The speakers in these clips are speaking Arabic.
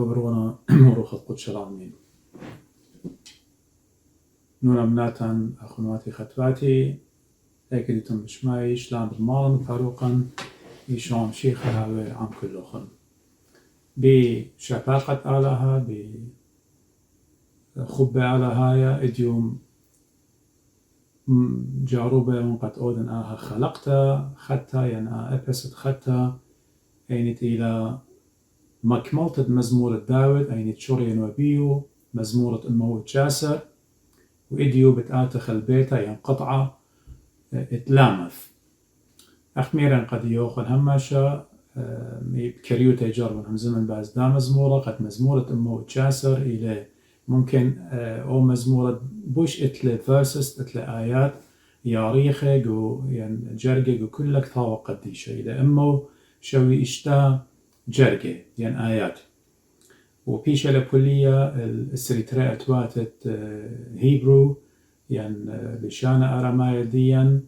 برونا مروخ القدس العالمين نونا بناتن أخواتي خطواتي أكيدتم بشماي شلام بالمالن فاروقا يشون شيخها وعم كلهم بشفاقة آلها بخبة آلها إديوم جاروبة من قد أودن آها خلقتا خطا يعني أبسط خطا أينت إلى مكملة مزمورة داود أينت شورين وبيو مزمورة الموت جاسر وإديو بتآتخ البيتا ينقطع اتلامث أخميرا قد يوخن هماشا بكريوتا جربن هم زمن باز دا مزمورة قد مزمورة الموت جاسر إلى ممكن أو مزمورة بوش اتلي فيرسس اتلي آيات ياريخة جو يعني جرقة جو كلك ثاوة قديشة إلى أمو شوي إشتا جرقة يعني آيات وبيش لبولية السريتراء اتواتت هيبرو يعني لشانة أرامايا ديان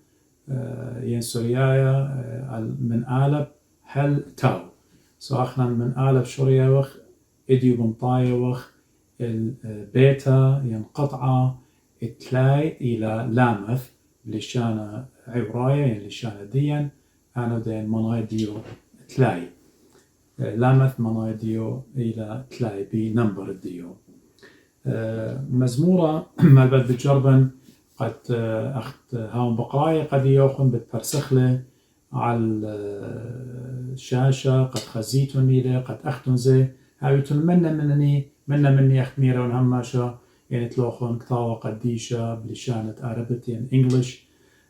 يعني سوريايا من آلب هل تاو سواخنا من آلب شوريا وخ إديو بمطايا وخ البيتا ينقطع اتلاي إلى لامث لشانة عبرايا يعني لشانة ديان أنا دين مناي ديو تلاي لامث مناي ديو إلى تلاي بنمبر ديو مزمورة مالبد بجربن قد أخت هاون بقراية قد يوخن بتبرسخلة على الشاشة قد خزيتون لي قد أختون زي هاويتون مني أخت ميرون هماشا يعني تلوخن كتاوة قديشة بلشانة عربت يعني إنجليش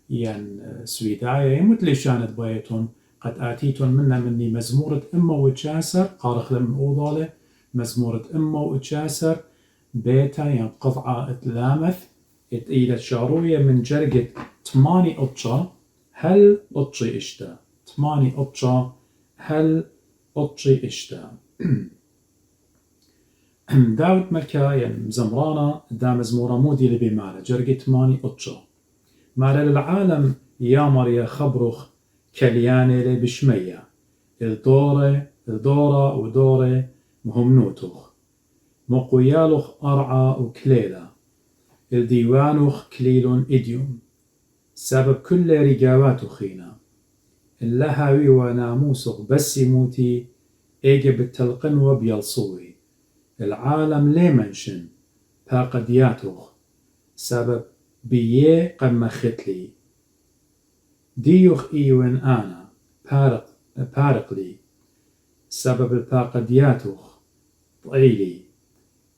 يعني سويداية يموت لشانة بايتون قد آتيتون مني مزمورة إما وتشاسر قارخ لمن أوضالة مزمورة إما وتشاسر بيتا ينقطع اتلامث إلى شاروية من جرقة 8 أطشا هل أطشي إشتا 8 أطشا هل أطشي إشتا داود مكا يعني زمرانا دا مزمورة مودي لبي مالا جرقة 8 أطشا مالا للعالم يا مريا خبرخ كلياني لي بشمية الدورة ودورة مهمنوتخ مقويالخ أرعى وكليلة الديوانخ كليل إديوم سبب كل رجاوات خينا اللهوي وناموسخ بس يموتي إيجي بالتلقن وبيلصوي العالم ليمنشن باقدياتخ سبب بيه قم ختلي ديوخ إيوان أنا بارق لي سبب الباقدياتخ طعيلي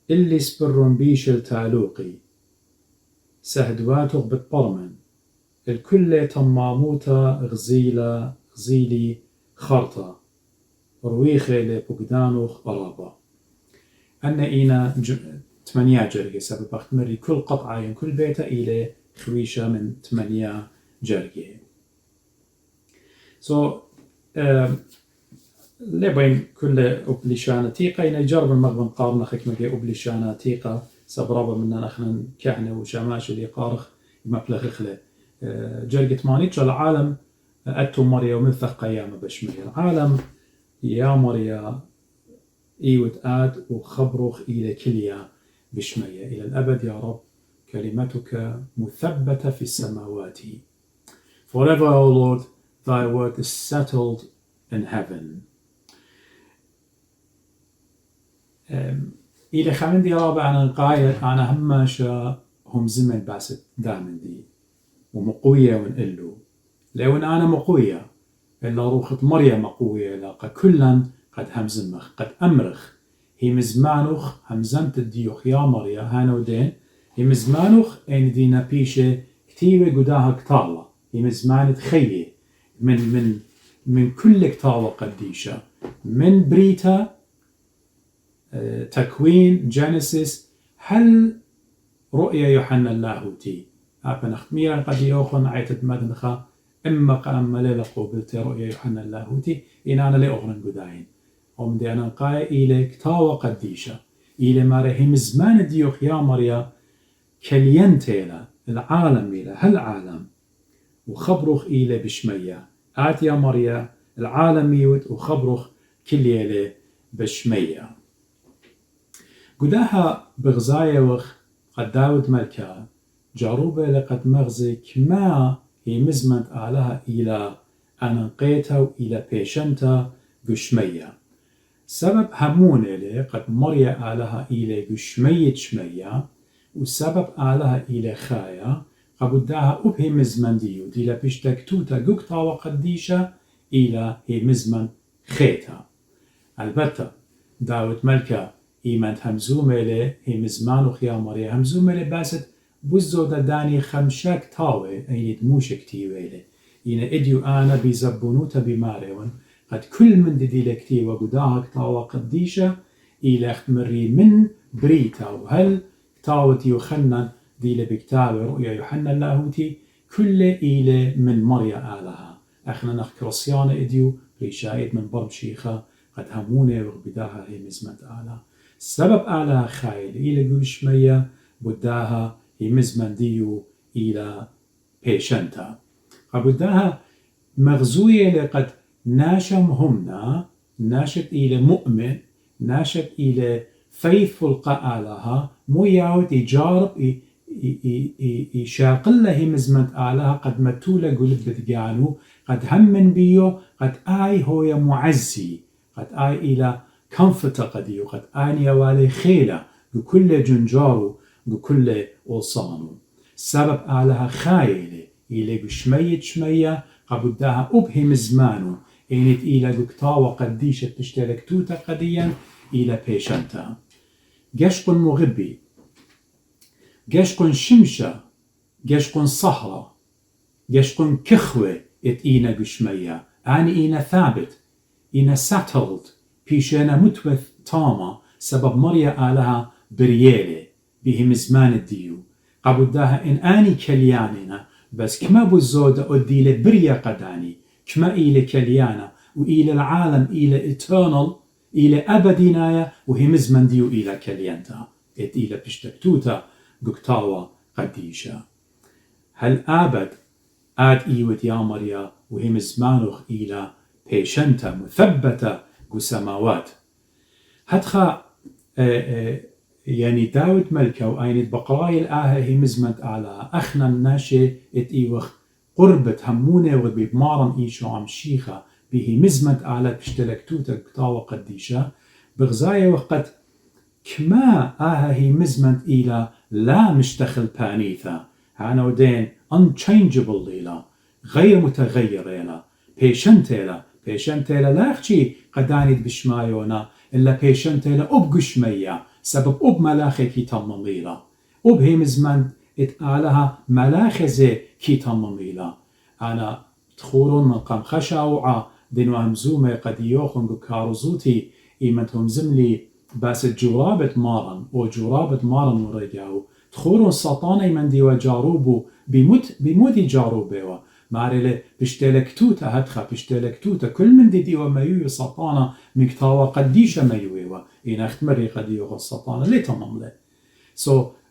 اللي سبرون بيش التعلوقي سهدواتخ بتبرمن الكل تماموتا غزيلي خرطة رويخة لبقدانوخ قرابة أنا إينا 8 جرقة سبب أختمري كل قطعة يعني كل بيتا إلى خويشة من 8 جرقة لبين كل أبليشانة تيقة ينجرب المغبن قارنا خكمة أبليشانة تيقة سبرابة مننا نحن كهنة وشماش اللي قارخ مبلغ خله جرقة مانيتش العالم أتو مريا ومنثق قيامة بشمية العالم يا مريا إيوت آد وخبرخ إلى كليا بشمية إلى الأبد يا رب كلمتك مثبتة في السماوات Forever, O Lord, thy word is settled in heaven. إلى خمن دي رابع أنا القاية أنا هماشا هم زمن باسد دامن دي ومقوية ونقلو لو أنا مقوية إلا روخة مريم مقوية لقى كلا قد همزمخ قد أمرخ هي مزمانوخ همزمت الديوخ يا مريم هانو دين هي مزمانوخ أين دينا بيشة كتيبة قداها كتالة هي مزمانة خية من كل كتالة قديشة من بريتا تكوين جينيسيس هل رؤيا يوحنا اللاهوتي أبن أختميرا قد يوخن عيتت مدنخا إما قام ليلة قوبلت رؤيا يوحنا اللاهوتي إن أنا لأغرن قداين ومن دي أنا قاية إلى كتاوة قديشة إلى مرهم زمان ديوخ يا مريا كلينتيلا العالم إلى هالعالم وخبرخ إلى بشمية آت يا مريا العالم يوت وخبرخ كليلة بشمية قداها بغزايا وخ قد داود ملكا جاروبة لقد مغزي كما هي مزمنت آلها إلى أنقيتا وإلى بيشنتا قشمية سبب همونة لي قد مريا آلها إلى قشمية شمية والسبب آلها إلى خايا قبداها أبهي مزمن ديو دي لبشتك توتا قوكتا وقديشة إلى هي مزمن خيتا البتة داود ملكا إيمان همزومة لي هي مزمان وخيا مريا همزومة لي باست بزو داني خمشاك تاوي أين دموشك تيويلي إن إديو آنا بيزبونوتا بماريون قد كل من دي لكتي وقداها كتاوى قديشة إلى اختمري من بريتا وهل كتاوة يوخنن دي لبكتاب رؤيا يوحنا اللاهوتي كل إلى من مريا آلها احنا نخكرسيان إديو ريشايد من برم شيخة قد همونة وغبداها هي مزمنت آلها سبب آلها خايل إلى قوشمية بداها هي مزمن ديو إلى بيشنتا قبداها مغزوية لقد ناشم همنا ناشت إلى مؤمن ناشت إلى faithful قالها مو يعود يجارب يشاقل له مزمنت آلها قد متولة قلب بتقانو قد همن بيو قد آي هو معزي قد آي إلى كمفت قديو قد آني والي خيلة بكل جنجارو بكل أوصانو سبب آلها خايلة إلى بشمية شمية قبداها أبهم زمانو إنت إلى دكتاوة قديشة تشترك توتا قديا إلى بيشنتا قشق مغبي قشق شمشة قشق صهرة قشق كخوة إينا قشمية آني إينا ثابت إينا settled بيشانا متوث تاما سبب مريا آلها بريالي بهم زمان الديو قبداها إن آني كلياننا بس كما بزودة أدي لبريا قداني كما إلى كليانا وإلى العالم إلى eternal إلى أبدينايا وهي مزمن ديو إلى كليانتا إلى بشتكتوتا قكتاوة قديشة هل آبد آد إيوت يا مريا وهي مزمانوخ إلى بيشنتا مثبتة قسماوات هتخا يعني داود ملكا وآينت بقراي الآها هي مزمنت على أخنا الناشي إيوخ قربة همونة وبيبمارن إيشو عم شيخة به مزمنت على بشتلكتوتا قطاوة قديشة بغزاية وقت كما آها هي مزمنت إلى لا مشتخل بانيثا هانا ودين unchangeable إلى غير متغير إلى patient إلى لا أخشي قدانيت بشمايونا إلا patient إلى أبقشمية سبب أب ملاخي كي تمميلا أب هي مزمنت إتقالها ملاخزة كي تمميلا أنا تخورون من قام خشاوعة دينو همزومة قد يوخن كاروزوتي إيمتهم زملي بس جرابة مارن وجرابة مارن ورجعو تخورون سطاني من ديو جاروبو بمودي جاروبيوا ماريلي بشتلكتوتا هدخا بشتلكتوتا كل من ديو مايو سطانا مكتاوا قديشة مايويوا إن اختمري قد يوخ السطانا ليه تمامله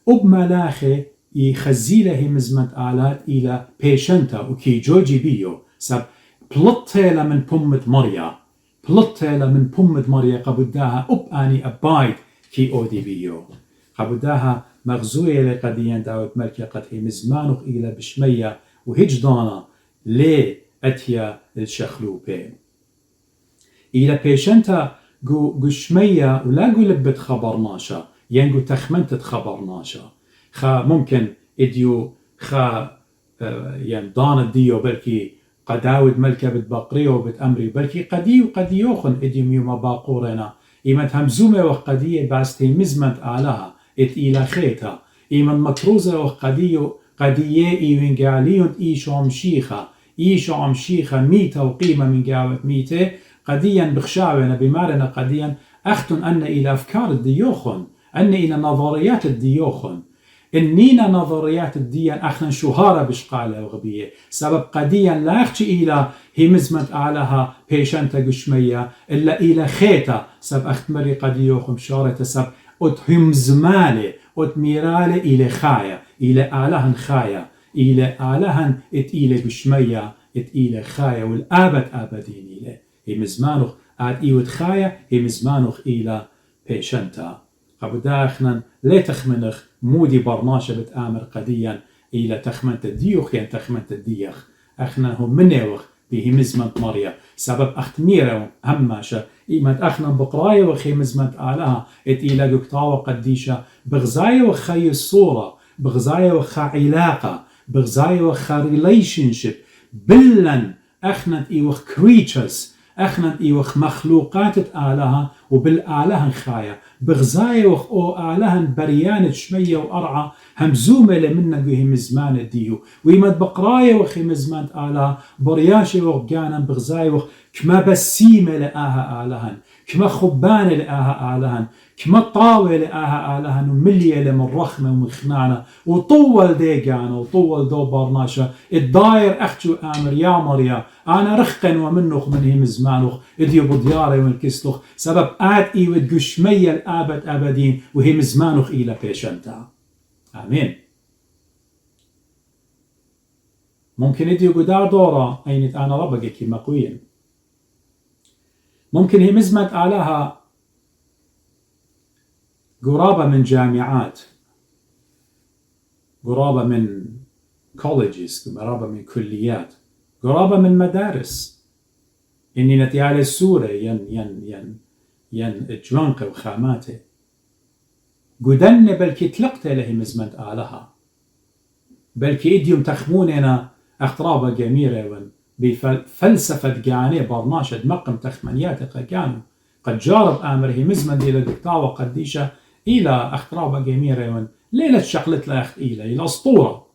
أب ملاخي يخزيله مزمنت آلات إلى بيشنتا وكي جوجي بيو سب بلطيلا من بمة مريا بلطيلا من بمة مريا قبداها أب آني أبايد كي أودي بيو قبداها مغزوية لقديان داود ملكي قد هي مزمانوخ إلى بشمية وهجدانا لي أتيا الشخلوبين إلى بيشنتا قو شمية ولا قو لبت خبرناشا ينقو تخمنت خبرناشا خا ممكن إديو خا يعني دان الديو بركي قداود ملكة بتبقريو بتأمري بركي قديوخن إديو ميوما باقورنا إيمت همزومة وقدية باستي مزمنت آلها إلى خيتا إيمن مكروزة وقدية إيوين قاليون إيشو عم شيخة ميتة وقيمة من قاوة ميتة قديا بخشاونا بمارنا قديا أختن أن إلى أفكار الديوخن أن إلى نظريات الديوخن إنينا نظريات الديان أخنا شهارة بشقالة وغبية سبب قديا لا أخشي إلى هي مزمت أعلاها بيشنتا قشمية إلا إلى خيتا سب أختمري قديوخم شارة سب أتهم زمالة أتميرالة إلى خايا إلى أعلاهن خايا إلى أعلاهن إلى قشمية إلى خايا والآبد آبدين إلى هي مزمانوخ آد إيوت خايا هي مزمانوخ إلى بيشنتا قبدا اخنا لا تخمنخ مودي برناشة بتآمر قديا إلى تخمنت الديوخ يعني تخمنت الديخ اخنا هم منيوخ به مزمنت مريا سبب اختميرا هماشا إيمت اخنا بقرايا وخي مزمنت آلها ات إلى قطاوة قديشة بغزايا وخي الصورة بغزايا وخا علاقة بغزايا وخا ريليشنشيب بلن اخنت ايوخ كريتشرز اخنت ايوخ مخلوقات آلها وبالآلها خايا بغزايا وخ او آلها بريانة شمية وأرعى همزومة لمنك وهي مزمان الديو ويمد بقرايا وخي مزمان آلها برياشي وخ جانا بغزايا وخ كما بسيمة لآها آلهن كما خبانة لآها آلهن كما طاوة لآها آلهن وملية لمن رخمة ومن خنانة وطول دي جانا وطول دو برناشة الداير أختو آمر يا مريا أنا رخقن ومنخ من هي مزمانخ إديو بدياري والكسلخ سبب آت إيوة قشمية الآبد أبدين وهي مزمانخ إلى بيشنتا آمين. ممكن إديو قدار دورة أينت أنا ربقي كما قوين ممكن هي مزمت آلها قرابة من جامعات قرابة من colleges قرابة من كليات قرابة من مدارس إني نتيالي السورة ين جوانقة وخاماته قدن بلكي تلقت له مزمت آلها بلكي إديوم تخموننا اخترابة جميلة بفلسفة جاني برناشة مقم تخمنياتك كانوا قد جارب آمره مزمن إلى دكتاوة قديشة إلى اخترابة جميلة ليلة شقلت لا إلى أسطورة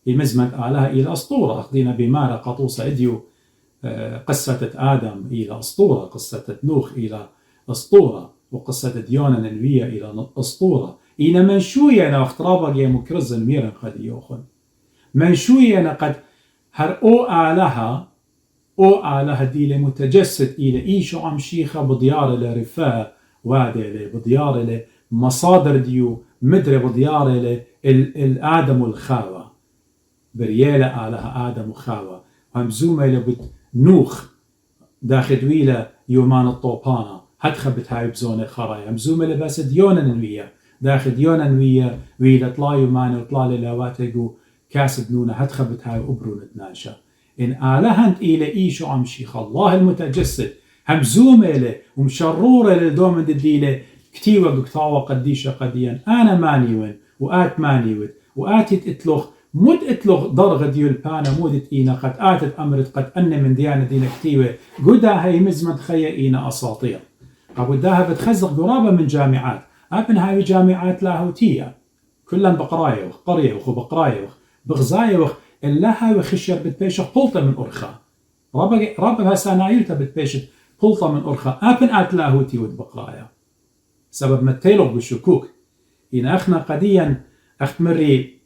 مزمن آلها إلى أسطورة أخذنا بمارة قطوسة إديو قصة آدم إلى أسطورة قصة نوح إلى أسطورة وقصة ديونا ننوية إلى أسطورة إلى منشوية أنا اخترابة جيمو كرزن ميرا قد يوخن منشوية أنا قد هر أو آلها دي متجسد إلى إيشو عم شيخة بديار لرفاه وادي بديار لمصادر ديو مدري بديار الآدم والخاوة بريالة آلها آدم وخاوة همزومة إلى نوخ داخل ويلة يومان الطوبانة هتخبت هاي بزونة خرايا همزومة إلى بس ديونا نوية داخل ديونا نوية ويلة طلا يومان وطلا للاواتيقو كاسب نونة هتخبت هاي أبرون تناشا إن آلهنت إلى إيشو عم شيخ الله المتجسد همزومة إلى ومشرورة لدومن ديلة كتيوة بكتاوة قديشة قديا أنا مانيون وآت مانيوت وآتت إتلوخ مد إتلوخ ضرغ ديو البانا مودت إينا قد آتت أمرت قد أن من ديانة دينا كتيوة قدا هاي مزمت خيا إينا أساطير قداها بتخزق قرابة من جامعات أبن هاي جامعات لاهوتية كلن بقرايا وخ قرية وخ بقرايا وخ بغزايا وخ اللها وخشير بتبيش قلطة من أرخا ربها سانايلتا بتبيش قلطة من أرخا أبن آت لاهوتي ودبقرايا سبب ما تيلغ بالشكوك إن أخنا قديا أختمري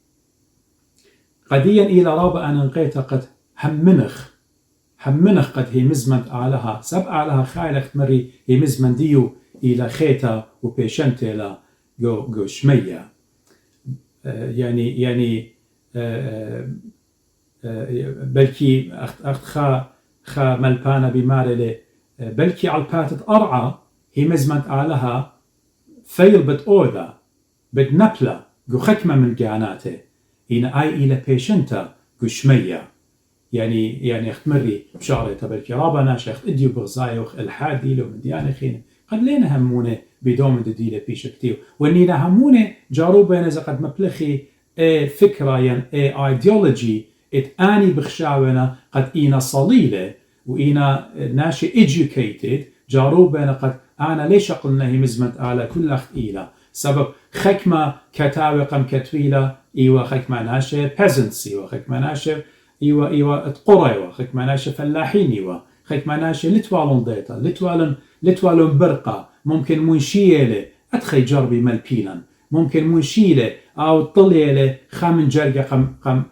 قديا إلى رابع أن انقيت قد همنخ قد هي مزمن آلها سب آلها خايل أختمري هي مزمن ديو إلى خيتا وبيشنت إلى جو شمية يعني بلكي أخت خا ملبانا بمارلي بلكي عالباتت أرعى هي مزمن آلها فيل بتأوذا بتنبلا جو خكمة من جاناته هنا أي إلى بيشنتا جو شمية يعني اختمري بشارة بلكي رابا ناشخ اديو بغزايوخ الحاد ديلو من ديانة خينة قد لينا همونه بدوم ديلة بيش كتير ونينا همونه جاروبين إذا قد مبلخي فكرة ايديولوجي اتاني بخشاونا قد إينا صليلة وإينا ناشي educated جاروبين قد أنا ليش قلنا هي مزمت على كل أخت إيلا سبب خكمة كتاوي قم كتويلة إيوة خكمة ناشي peasants إيوة خكمة ناشي إيوة قرى إيوة خكمة ناشي فلاحين إيوة خكمة ناشي لتوالون ديتا لتوالون برقة ممكن منشيلة أتخي جربي ملبيلا ممكن منشيلة أو طليلة خامن جرقة قم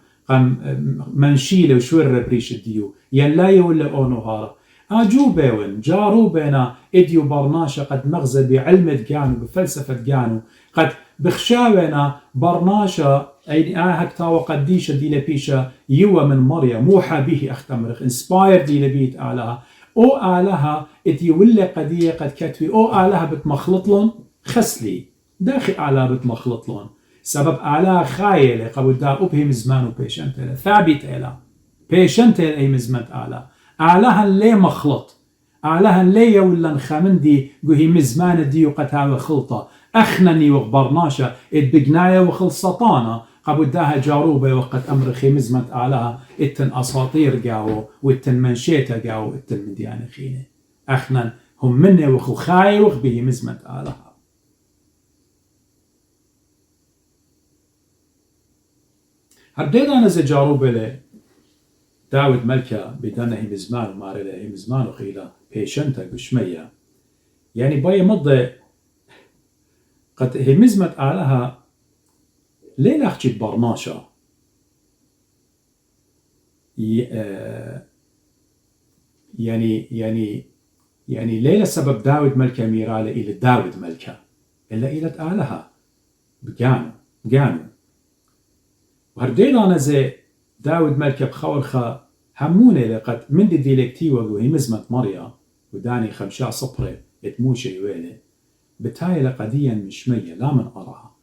منشيلة وشور بريش الديو ينلاي ولا أونوهارا أجوبين جاروبنا إديو برناشة قد مغزى بعلم جانو بفلسفة جانو قد بخشاونا برناشة أي هكتاوى قديشة دي لبيشة يوى من مريم موحى به أختمرخ inspired دي لبيت آلها أو آلها إديو ولا قدية قد كتوي أو آلها بتمخلط لهم خسلي داخل أعلى بتمخلط لون سبب أعلى خايلة قبل دا أبهم زمان وبيشنت ثابت إلى بيشنت أي مزمت أعلاها ليه مخلط أعلاها ليه ولا خامندي قهي مزمان دي وقتها خلطة أخنني وخبرناشا اتبقنايا وخلصطانا قبل داها جاروبة وقت أمر خي مزمت أعلاها اتن أساطير قاو واتن منشيتا قاو اتن مديان خيني أخنن هم مني وخو خاي وخبه مزمت أعلاها هرديد أنا زي جاروبة لي داود ملكة بدنه مزمان وماري له مزمان وخيلا بيشنتا قشمية يعني باي مضي قد هي مزمت أعلاها ليه أخجي برناشا يعني ليلة سبب داود ملكة ميرالة إلى داود ملكة إلا إلى أعلاها بقانو وهردين أنا زي داود ملكة بخورخة هموني لقد من دي ديلكتيوة وهي مزمت مريا وداني خمشا صبري اتموشي يويلي بتاي لقديا مشمية لا من أراها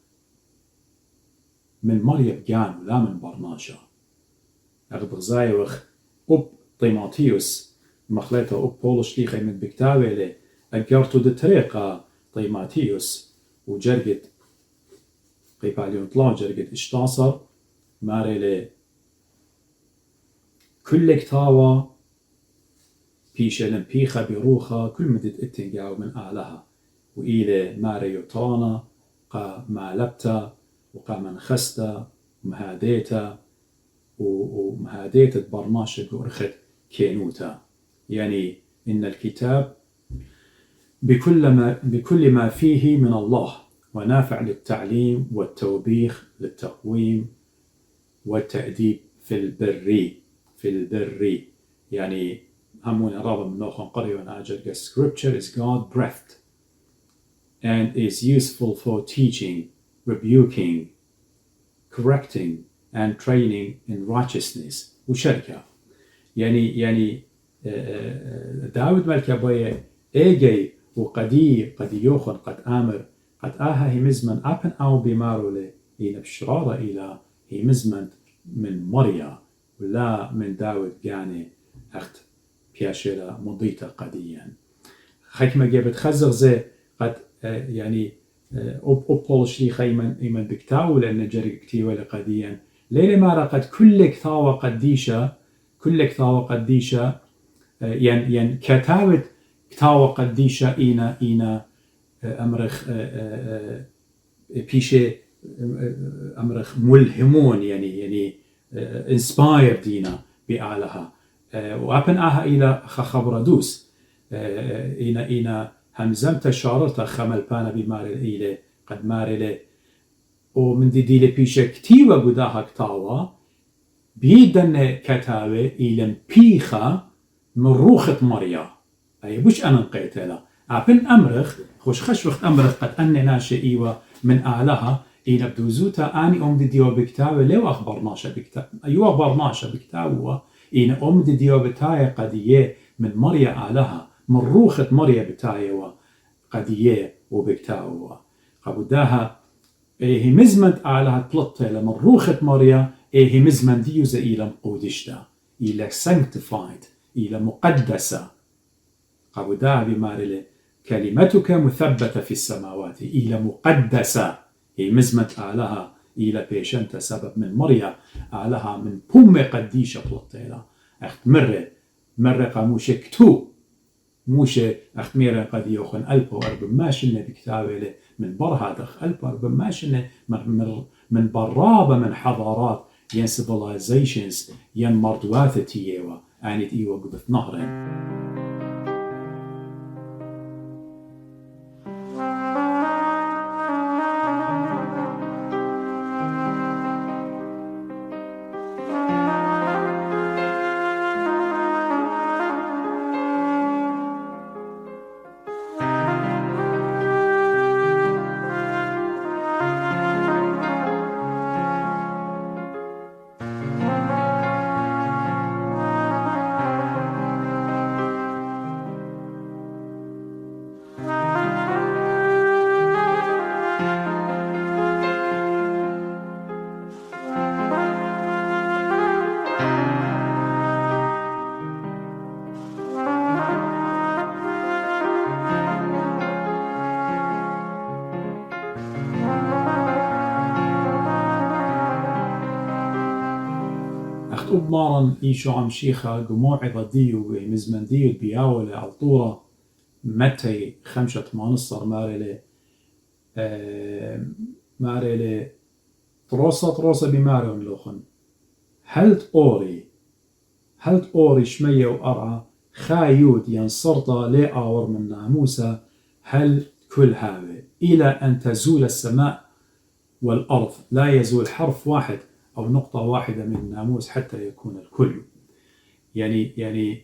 من مريا بقانو لا من برناشا أغبغ زايوخ أب طيماتيوس مخليته أب بولش ليخي من بكتاوي لي أقرتو دي طريقة طيماتيوس وجرقت قيباليون طلع جرقت اشتاصر ماري لي كل كتاوة بيشلن بيخا بيروخا كل مدد اتنقاو من أعلاها وإلى ماري يوترانا قا مالبتا وقا منخستا ومهاديتا ومهاديتا برناشة قرخت كينوتا يعني إن الكتاب بكل ما فيه من الله ونافع للتعليم والتوبيخ للتقويم والتأديب في البر يعني همون رابط من نوخن قريبا أجل Scripture is God breathed and is useful for teaching, rebuking, correcting and training in righteousness وشركة يعني داود ملكة بوية إيجي وقدي يوخن قد آمر قد آها هي مزمن أبن أو بمارو لي هي بشرارة إلى هي مزمن من مريا ولا من داود قاني أخت بياشيرا مضيطة قديا حكمة جابت خزر زي قد يعني أبولش لي خيمن بكتاو لأن جري كتيوة لقديا ليلة مارا قد كل كتاوة قديشة يعني كتاوة كتاوة قديشة إينا أمرخ بيشي أمرخ ملهمون يعني inspired دينا بأعلها وأبن آها إلى خبردوس إينا همزمت شاررتا خمل بانا بماري إلى قد ماري لي ومن دي لبيشة كتيوة قداها كتاوة بيدن كتاوة إلى بيخة من روخة مريا أي بوش أنا نقيت له أبن أمرخ خوش خشوخت أمرخ قد أني ناشي إيوة من أعلاها إلى بدوزوتا أني ديو بكتاوة ليو أخبرناشا بكتاوة أيوة أخبرناشا بكتاوة إن ديو بتاية قدية من مريا أعلاها من روخة مريا بتاية قدية وبكتاوة قبوداها هي مزمنت أعلاها تلطة لمن روخة مريا هي مزمن ديو زي إلى مقودشتا إلى sanctified إلى مقدسة قبوداها بمارلة كلمتك مثبتة في السماوات إلى مقدسة هي مزمت أعلاها إلى بيشنت سبب من مريا أعلاها من بوم قديشة بلطيلة أخت مرة قاموشة كتو موشة أخت ميرا قد يوخن ألبو أرب ماشنة بكتابة من برهادخ ألبو أرب ماشنة من برابة من حضارات ين civilizations ين مردوات تيوا يعني تيوا قبث نهرين وقت أمارن إيشو عم شيخة قموعظة ديو مزمن ديو بياولة على طورة متى 5 منصر ماريلي تروسة بماريون لوخن هلت أوري شمية وأرعى خايود ينصرطة لي آور من ناموسة هل كل هذا إلى أن تزول السماء والأرض لا يزول حرف واحد أو نقطة واحدة من الناموس حتى يكون الكل. يعني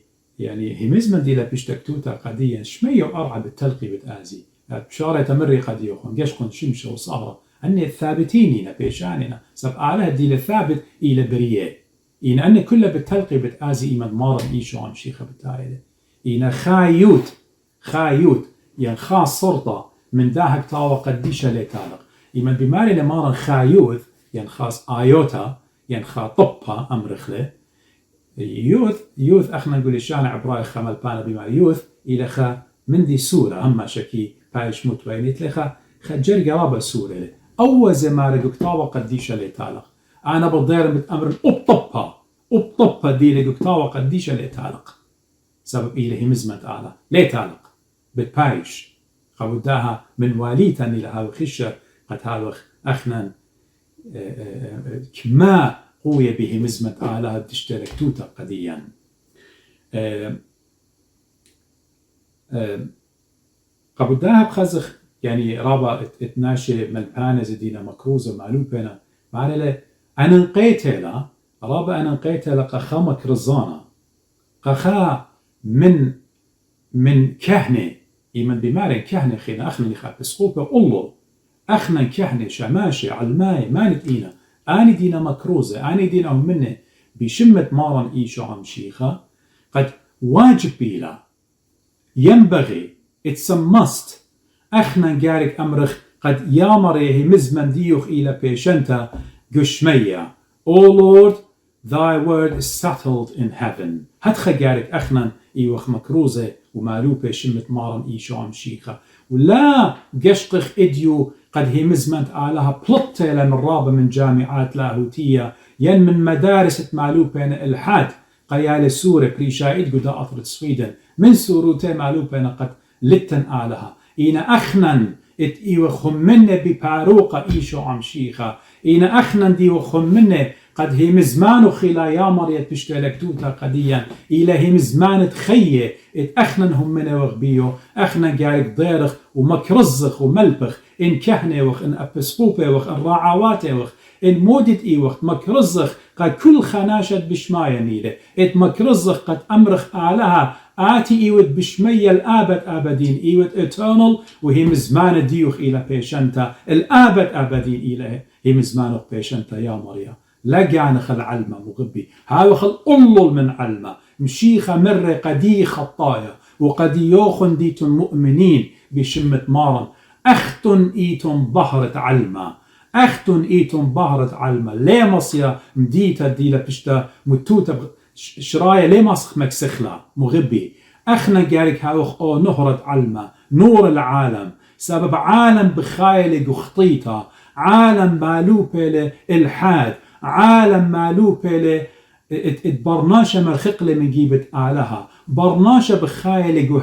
همزمن دي لبشتكتوتا قديا شمية وأرعى بالتلقي بتآزي بشارة تمري قد يخون قشقن شمشة وصهرة أن الثابتين بيشاننا سب أعلى دي لثابت إلى بريء إن أن كل بالتلقي بتآزي إيمان مارن إيشو عم شيخة بالتالي إن خايوت يعني خاص صرطة من داهك تاوى قديشة ليتالق إيمان بماري لمارن خايوث يعني خاص آيوتا يعني خاطبها أمرخله يوث أخنا نقول الشان عبراي خمال بانا بما يوث إلى خا من دي سورة أما شكي بايش متوينيت لخا خجر قرابة سورة له أول زمارة قكتاوة قديشة ليتالق أنا بالضير متأمر أبطبها دي لقكتاوة قديشة ليتالق سبب إلى همزمت أعلى ليتالق بتبايش خوداها من واليتا إلى هاو خشة قد هاو أخنا كما قوية به مزمة آلها بتشترك توتا قديا قبوداها بخزخ يعني رابا اتناشي ملبانة زدينا مكروزة معلوبنا معنا له أنا نقيتها رابا أنا نقيتها قخا مكرزانا قخا من كهنة إيمن بمارن كهنة خينا أخنا نخاف بسقوبة الله أخنا كهنة شماشي علماي ما نتقينا أني دينا مكروزة أني دينا منه بشمة مارن إيشو عم شيخة قد واجب بيلا ينبغي it's a must أخنا نقارك أمرخ قد يامره مزمن ديوخ إلى بيشنتا قشمية O Lord thy word is settled in heaven هتخا قارك أخنا إيوخ مكروزة ومالوبة شمة مارن إيشو عم شيخة ولا قشقخ إديو قد هي مزمنت آلها بلطة من رابة من جامعات لاهوتية ين من مدارس معلوبين الحاد قيال سورة بريشايد قد أطرد سويدن من سوروتي معلوبين قد لتن آلها إينا أخنن ات إيو خمنة بباروقة إيشو عم شيخة إينا أخنن ديو خمنة قد هي مزمان خلا يا مريت بشتلك توتا قديا إلى هي مزمان تخية ات أخنن هم من وغبيو أخنن قارك ضيرخ ومكرزخ وملبخ إن كهنة وخ إن أبسقوبة وخ إن راعوات وخ إن مودت إي وقت مكرزخ قد كل خناشت بشماية نيلة إت مكرزخ قد أمرخ آلها آتي إيوت بشمية الآبد آبدين إيوت eternal وهي مزمان ديوخ إلى بيشنتا الآبد آبدين إلى هي مزمانه بيشنتا يا مريا لقعن خل علمة مغبي هاو خل أولل من علمة مشيخة مرة قدي خطايا وقدي يوخن ديتن مؤمنين بشمة مارن أختن إيتن ظهرت علمة أختن إيتن ظهرت علمة ليه مصيا مديتا ديلا بشتا متوتا شرايا ليه ماسخ مكسخلا مغبي أخنا قارك هاوخ أو نهرت علمة نور العالم سبب عالم بخايلة قخطيتا عالم مالوبة الحاد عالم مالوبة برناشة مرخقلة من جيبت آلها برناشة بخايلة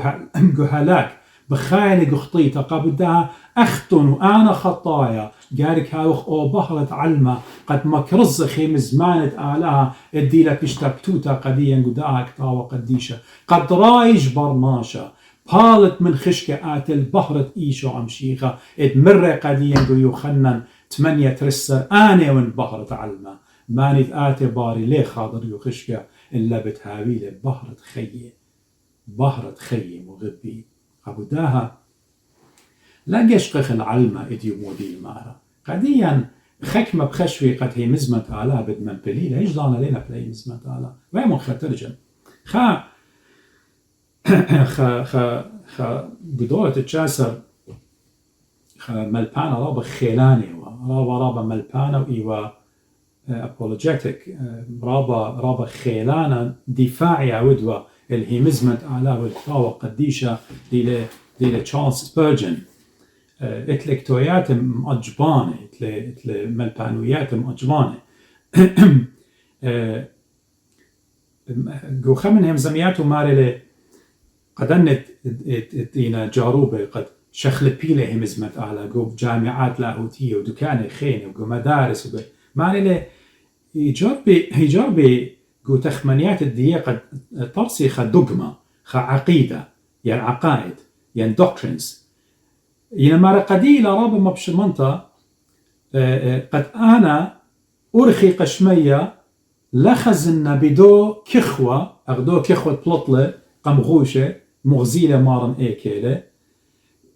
قهلاك بخايلة قخطيتا قابدها أختن وأنا خطايا قارك هاوخ أو بهرت علمة قد مكرزخي مزمانت آلها الديلة بشتبتوتا قديا قداها كتاوة قديشة قد رايج برناشة بالت من خشكة آتل بهرت إيشو عمشيخة ادمر قديا يوخنن 8 ترسر آني وين بهرت علمة ماني آتي باري ليه خاضر يوخشكة إلا بتهاويلة بهرت خيي مغبي قبداها لا قشقخ العلمة إديو مودي المارة قديا خكمة بخشوي قد هي مزمة آلا بدمن بليلة إيش ضانا لنا بلاي مزمة آلا وين ترجم خا بدورة الجاسر خا ملبانا رابا خيلاني رابا ملبانا وإيوا apologetic رابا خيلانا دفاعي عودوا اللي هي مزمة آلا والكتاوة قديشة دي تشارلز سبيرجن اتلكتويات مأجبانة اتل ملبانويات مأجبانة جو خمن هم زمياتو ماري قدنت تينا جاروبة قد شخل بيله هم زمت على جو جامعات لاهوتية ودكان خينة وجو مدارس وجو ماري يجربي جو تخمنيات الدية قد ترسي خدقمة عقيدة يعني عقائد يعني doctrines يعني مارا قدي لرابة مبش المنطقة قد أنا أرخي قشمية لخزنا بدو كخوة أغدو كخوة بلطلة قمغوشة مغزيلة مارن إيكيلة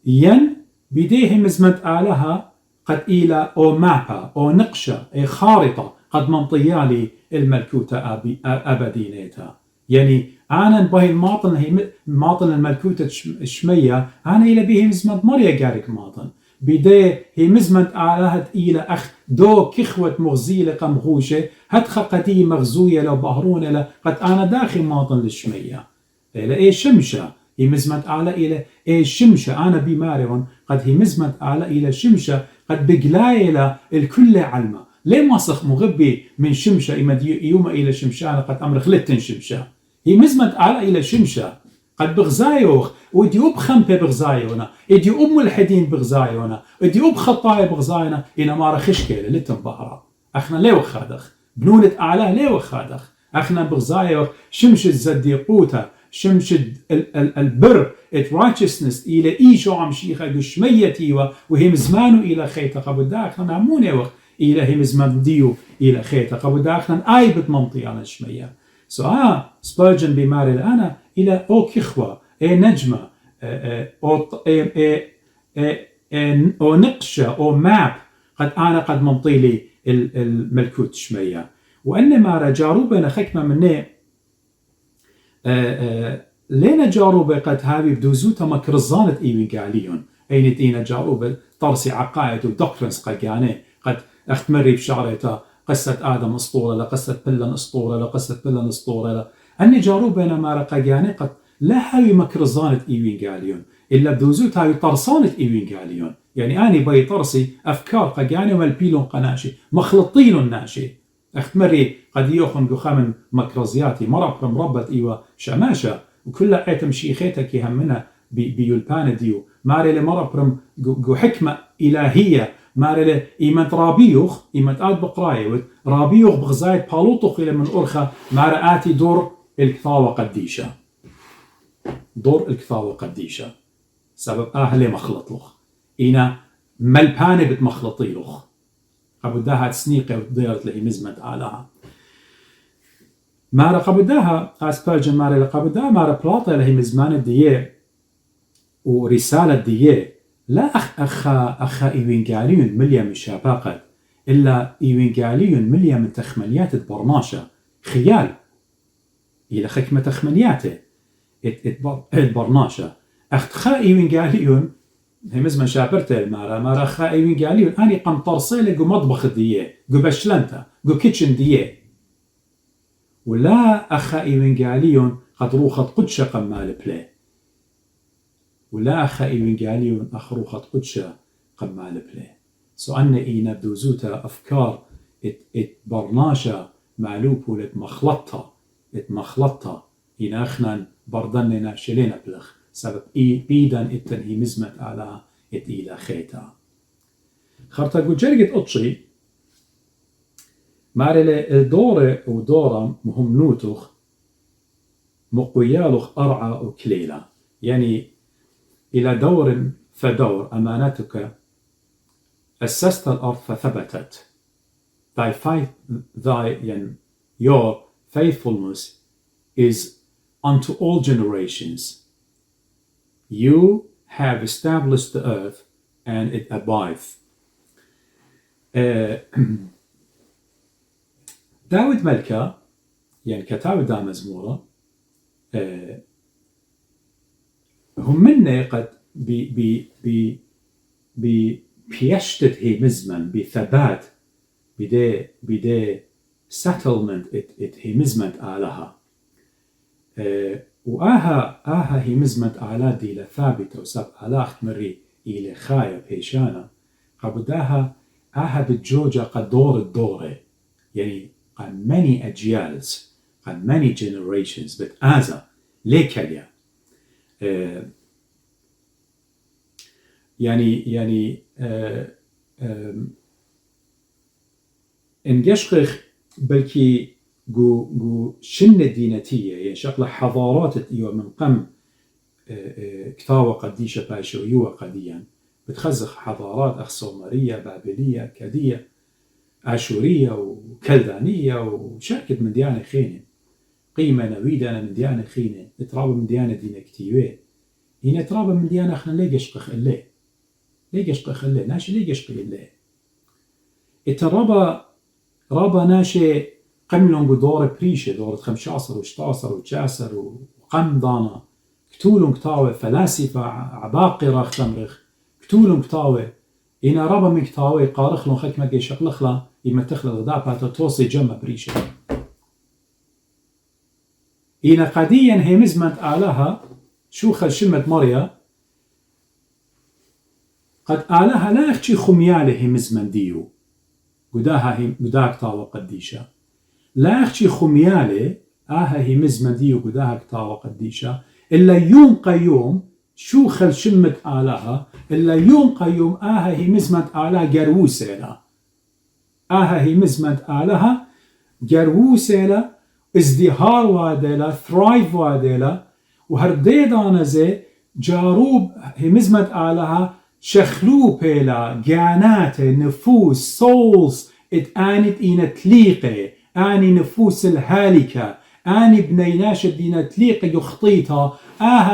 ين بديه مزمت آلها قد إلى أو مابا أو نقشة أي خارطة قد منطيالي الملكوتة أبدينيتها يعني أنا بهي الماطن هي ماطن الملكوتة الشمية أنا إلى به مزمت مريا قارك ماطن بديه هي مزمت آلها إلى أخ دو كخوة مغزيلة قمغوشة هدخ قدي مغزوية لو بهرون إلى قد أنا داخل ماطن للشمية إلى إيه شمشة هي مزمت آلة إلى إيه شمشة أنا بمارون قد هي مزمت آلة إلى شمشة قد بقلايلة الكل علمة ليه ماسخ مغبي من شمشة يوم إلى شمشة أنا قد أمر خلتن شمشة هي مزمت آلة إلى شمشة قد بغزايوخ وديوب خمبة بغزايونا اديوب ملحدين بغزايونا اديوب خطايا بغزاينا إنا مارا خشكيلة لتن بهرة أخنا ليه وخادخ بنولة أعلاه ليه وخادخ أخنا بغزايوخ شمشة زديقوتا شمشة البر righteousness إلى إيشو عم شيخة قشميتي وهي مزمانو إلى خيطة قبل داخنا نعموني وخ إلى هم زمان ديو إلى خيطة قبل داخنا آي بتمنطي على الشمية سبيرجن بماري أنا إلى أو كخوة أي نجمة أو نقشة أو ماب قد أنا قد منطي لي الملكوت الشمية وإنما رجاروبنا خكمة مني لينا جاروبة قد هاوي بدوزوتا مكرزانة إيوين قاليون أين تينا جاروبة طرسي عقائد ودوكترنس قد قد أختمري بشعريتا قصة آدم أسطورة لقصة بلن أسطورة لقصة بلن أسطورة أني جاروبة أنا ما رقاقاني قد لا هاوي مكرزانة إيوين قاليون إلا بدوزوت هاوي طرسانة إيوين قاليون يعني أني باي طرسي أفكار قاقاني والبيلون قناشي مخلطيلون ناشي أختمري قد يوخن قخامن مكرزياتي مرب مربط إيوة شماشة وكل عيتم شيخيتك يهمنا بيولبان ديو ماري لمرب قو حكمة إلهية ماري له إيمت رابيوخ إيمت آد بقرايوت رابيوخ بغزاية بالوطوخ إلى من أرخة ماري آتي دور الكثاوة قديشة دور الكثاوة قديشة سبب أهلي مخلطلوخ إينا ملباني بتمخلطيلوخ قبوداها تسنيقة وديرت لهي مزمت آلها مارا قبوداها أسبرجن ماري لقبوداها مارا بلاطة لهي مزمان الدية ورسالة الدية لا أخا إيوينغاليون مليا من شاباقة إلا إيوينغاليون مليا من تخمنيات البرناشة خيال إلى خكمة تخمنياته البرناشة أخا إيوينغاليون هي مزمن شابرته مارا أخا إيوينغاليون أني قم طرسيلة قو مطبخ الدية قو بشلنتا قو كيتشن دية ولا أخا إيوينغاليون قد روخت قدشة قمال بلاي ولا أخا إيوينغاليون أخروخت قدشة قمال بلاي أن إينا بدوزوتا أفكار برناشة معلوبة اتمخلطة إينا أخنا بردننا شلينا بلخ سبب بيدان التنهي مزمت على إلى خيتا خرطة قو جرقت أطشي ماري الدورة ودورة مهم نوتوخ مقويالوخ أرعى وكليلة يعني إلى دور فدور أمانتك أسست الأرض فثبتت your faithfulness is unto all generations. You have established the earth and it abides. داود ملكة يعني كتاب دا مزمورة هم مني قد بيشتت هي مزمن بثبات بدي settlement هي مزمت آلها وآها هي مزمت آلها دي لثابتة وسب آلاخ مري إلى خاية بيشانة قبداها آها بالجوجة قد دور الدورة يعني many أجيالز قد many generations but آزا ليكاليا يعني انجشخخ بلكي جو شنة دينتية يعني شغلة حضارات إيوه من قم كتاوة قديشة باشويوة قديا بتخزخ حضارات أخسومرية بابلية كدية آشورية وكلدانية وشركة من ديانة خينة قيمة نويدة من ديانة خينة ترابة من ديانة دينة كتيوة هنا ترابة من ديانة اخنا ليقشقخ اللي ليقشقخ اللي ناشي ليقشقي اللي الترابة رابا ناشي قملون بدور بريشة دورة 15 و16 و19 وقم دانا كتولون كتاوة فلاسفة عباقرة اختمرخ كتولون كتاوة إنا رابا من كتاوة قارخلون خكمة جي شقلخلا إما تخلى الغداء باتا توصي جمع بريشة إنا قديا هي مزمت آلها شوخة شمت مريا قد آلها لا يخشي خمياله هي مزمن ديو قداها هي قداك تاوة قديشة لا يخشي خمياله هي مزمن ديو قداها كتاوة قديشة إلا يوم قيوم شو خل شمت آلها إلا يوم قيوم هي مزمت آلها جروسيلا هي مزمت آلها جروسيلا ازدهار وادلا ثرايف وادلا وهرديدانا زي جاروب هي مزمت آلها شخلو بيلا جانات نفوس سولز اتآنت إينا تليقي آني نفوس الهالكة آني بنيناش الدينا تليقي يخطيطها